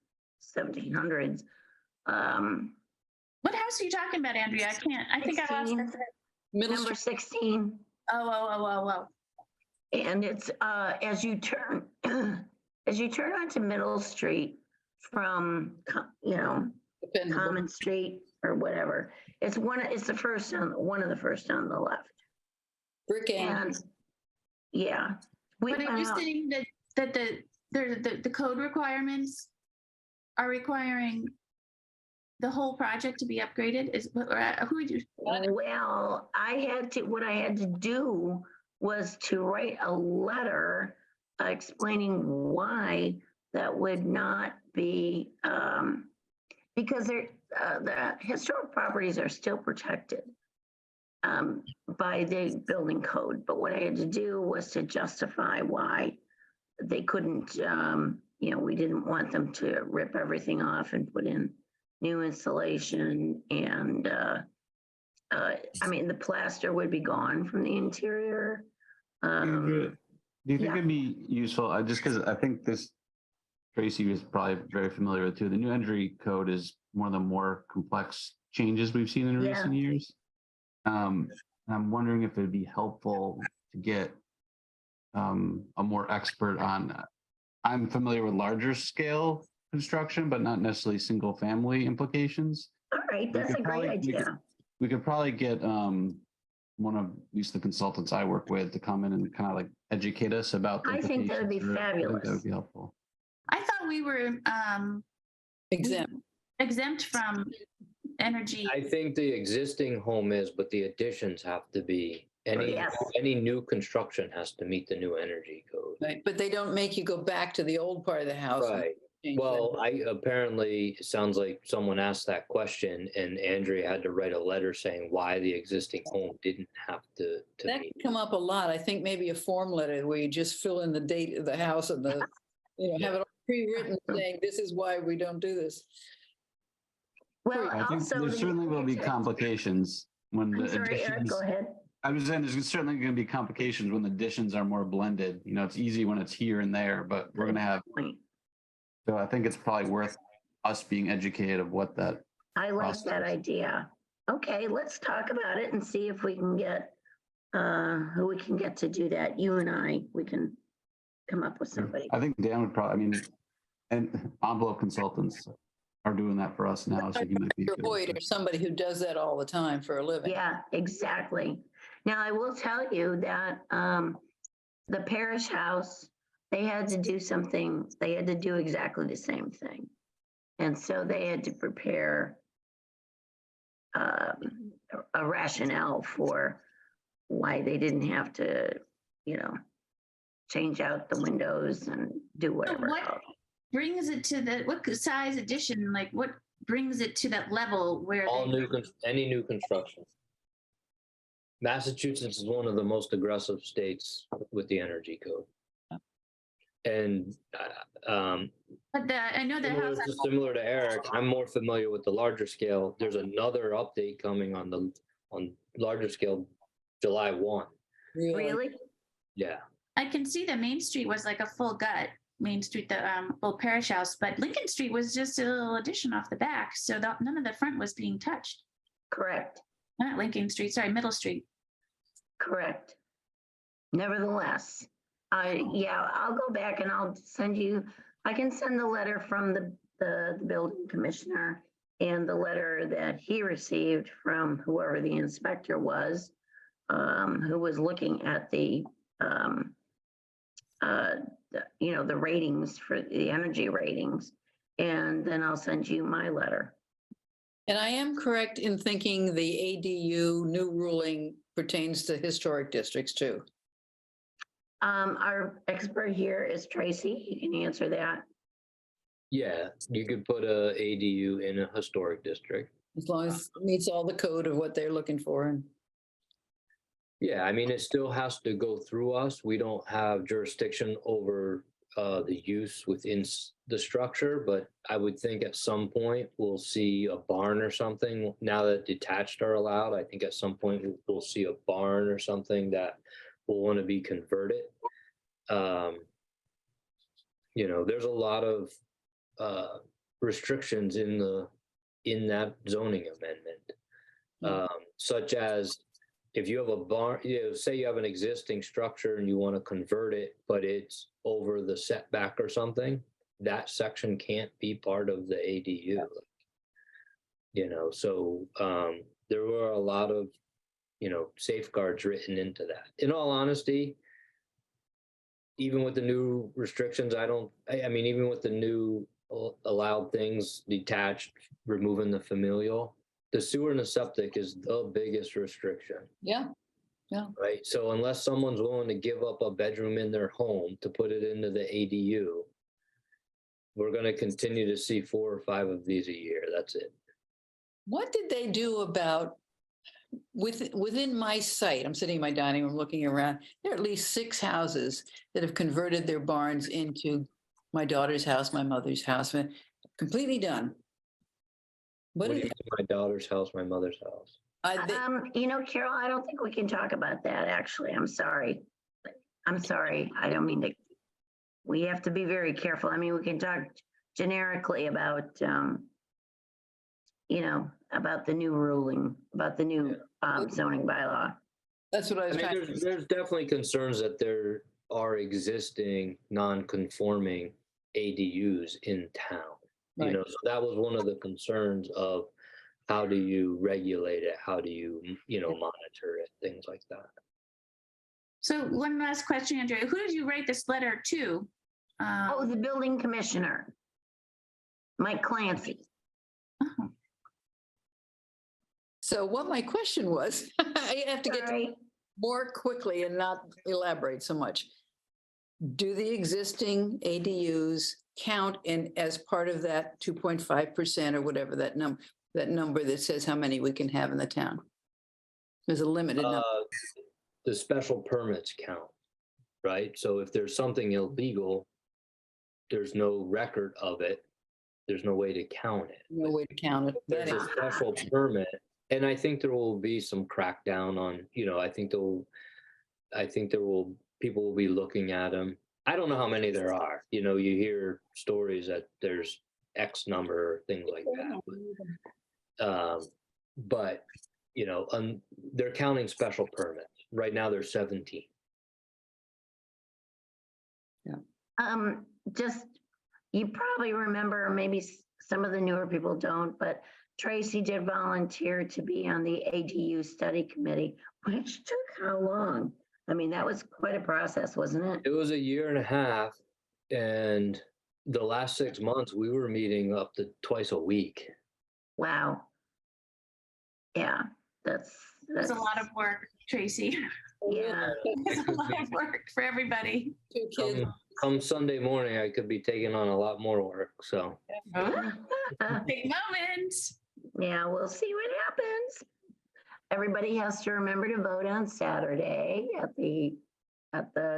1700s. What house are you talking about, Andrea? I think I lost 16. the Number 16. Oh. And it's as you turn onto Middle Street from Common Street or whatever. It's one of the first on the left. Brick and yeah. But are you saying that the code requirements are requiring the whole project to be upgraded? Who would you? Well, what I had to do was to write a letter explaining why that would not be, because the historic properties are still protected by the building code. But what I had to do was to justify why they couldn't, we didn't want them to rip everything off and put in new insulation. And the plaster would be gone from the interior. Do you think it'd be useful, just because I think this, Tracy is probably very familiar with too, the new energy code is one of the more complex changes we've seen in recent years. I'm wondering if it'd be helpful to get a more expert on that. I'm familiar with larger scale construction, but not necessarily single family implications. All right, that's a great idea. We could probably get one of at least the consultants I work with to come in and kind of like educate us about the I think that would be implications. I think that would fabulous. be helpful. I thought we were exempt from energy. I think the existing home is, but the additions have to be, any new construction has to meet the new energy code. Right, but they don't make you go back to the old part of the house. Right. change that. Well, apparently, it sounds like someone asked that question and Andrea had to write a letter saying why the existing home didn't have to That meet. could come up a lot. I think maybe a form letter where you just fill in the date of the house and the, have it all pre-written saying this is why we don't do this. Well, I think also. there the certainly will be architect- complications when the I'm sorry, Eric, additions. go ahead. I was saying there's certainly going to be complications when the additions are more blended. It's easy when it's here and there, but we're going to have. Point. So I think it's probably worth us being educated of what that. I like process that is. idea. Okay, let's talk about it and see if we can get, who we can get to do that. You and I, we can come up with somebody. I think Dan would probably. And envelope consultants are doing that for us now. So he might be. Or good. Hoyt or somebody who does that all the time for a living. Yeah, exactly. Now, I will tell you that the parish house, they had to do something, they had to do exactly the same thing. And so they had to prepare a rationale for why they didn't have to, change out the windows and do whatever What else. brings it to what size addition, like what brings it to that level where Any new construction. Massachusetts is one of the most aggressive states with the energy code. And but I know the house. similar to Eric, I'm more familiar with the larger scale. There's another update coming on larger scale, July 1. Really? Yeah. I can see the Main Street was like a full gut, Main Street, the old parish house, but Lincoln Street was just a little addition off the back. So none of the front was being touched. Correct. Not Lincoln Street, sorry, Middle Street. Correct. Nevertheless, I'll go back and I'll send you, I can send the letter from the building commissioner and the letter that he received from whoever the inspector was, who was looking at the ratings for the energy ratings. And then I'll send you my letter. And I am correct in thinking the ADU new ruling pertains to historic districts too. Our expert here is Tracy. He can answer that. Yeah, you could put a ADU in a historic district. As long as it meets all the code of what they're looking for. And Yeah, I mean, it still has to go through us. We don't have jurisdiction over the use within the structure, but I would think at some point we'll see a barn or something. Now that detached are allowed, I think at some point we'll see a barn or something that will want to be converted. There's a lot of restrictions in that zoning amendment, such as if you have a barn, say you have an existing structure and you want to convert it, but it's over the setback or something, that section can't be part of the ADU. So there were a lot of, safeguards written into that. In all honesty, even with the new restrictions, even with the new allowed things, detached, removing the familial, the sewer and the septic is the biggest restriction. yeah. Right. So unless someone's willing to give up a bedroom in their home to put it into the ADU, we're going to continue to see 4 or 5 of these a year. That's it. What did they do about within my site? I'm sitting in my dining room looking around. There are at least 6 houses that have converted their barns into my daughter's house, my mother's house, completely done. What do you mean, my daughter's house, my mother's house? Carol, I don't think we can talk about that, actually. I'm sorry. I don't mean to. We have to be very careful. I mean, we can talk generically about, about the new ruling, about the new zoning bylaw. That's what I was trying to There's definitely concerns that there are existing non-conforming ADUs in town. Right. So that was one of the concerns of how do you regulate it? How do you, monitor it? Things like that. So one last question, Andrea. Who did you write this letter to? The building commissioner, Mike Clancy. Oh. So what my question was, I have to get to more quickly and not elaborate so much. Do the existing ADUs count in as part of that 2.5% or whatever that number that says how many we can have in the town? There's a limited number. The special permits count, right? So if there's something illegal, there's no record of it. There's no way to count it. No way to count it. There's a special permit, and I think there will be some crackdown on, I think people will be looking at them. I don't know how many there are. You hear stories that there's X number or things like that. But they're counting special permits. Right now there's 17. Just, you probably remember, maybe some of the newer people don't, but Tracy did volunteer to be on the ADU study committee, which took how long? I mean, that was quite a process, wasn't it? It was a year and a half, and the last 6 months we were meeting up to twice a week. Wow. Yeah, that's It's a lot of work, Tracy. Yeah. It's a lot of work for everybody. Come Sunday morning, I could be taking on a lot more work. So Big moment. Yeah, we'll see what happens. Everybody has to remember to vote on Saturday at the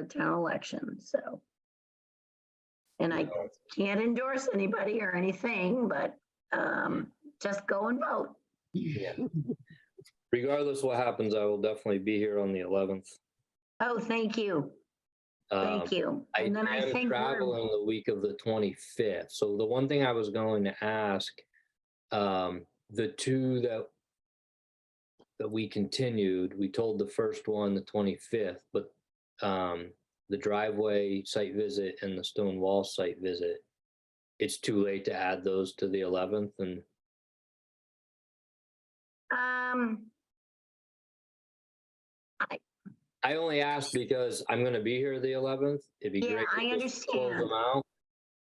town election. So, and I can't endorse anybody or anything, but just go and vote. yeah. Regardless what happens, I will definitely be here on the 11th. Oh, thank you. Thank you. And then I think traveling the week of the 25th. So the one thing I was going to ask, the two that we continued, we told the first one the 25th, but the driveway site visit and the stone wall site visit, it's too late to add those to the 11th. And I only asked because I'm going to be here the 11th. It'd be great to just close them out.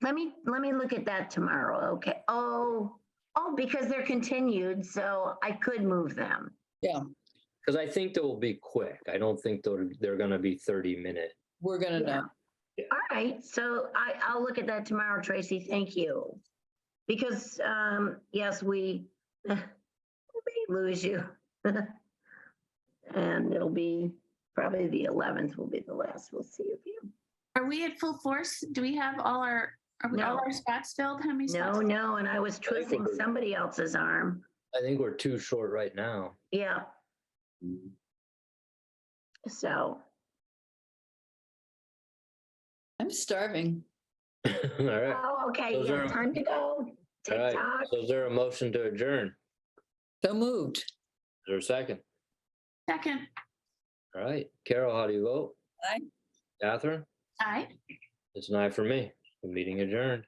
Let me look at that tomorrow. Okay. Oh, because they're continued, so I could move them. Yeah. Because I think they will be quick. I don't think they're going to be 30-minute. We're going to know. Yeah. All right. So I'll look at that tomorrow, Tracy. Thank you. Because yes, we may lose you. And it'll be probably the 11th will be the last we'll see of you. Are we at full force? Do we have all our spots filled? How many spots? No, and I was twisting somebody else's arm. I think we're too short right now. Yeah. So. I'm starving. All right. Oh, okay. Yeah, time to go. All right. TikTok. So is there a motion to adjourn? So moved. Is there a second? Second. All right. Carol, how do you vote? Aye. Catherine? Aye. It's an aye for me. The meeting adjourned.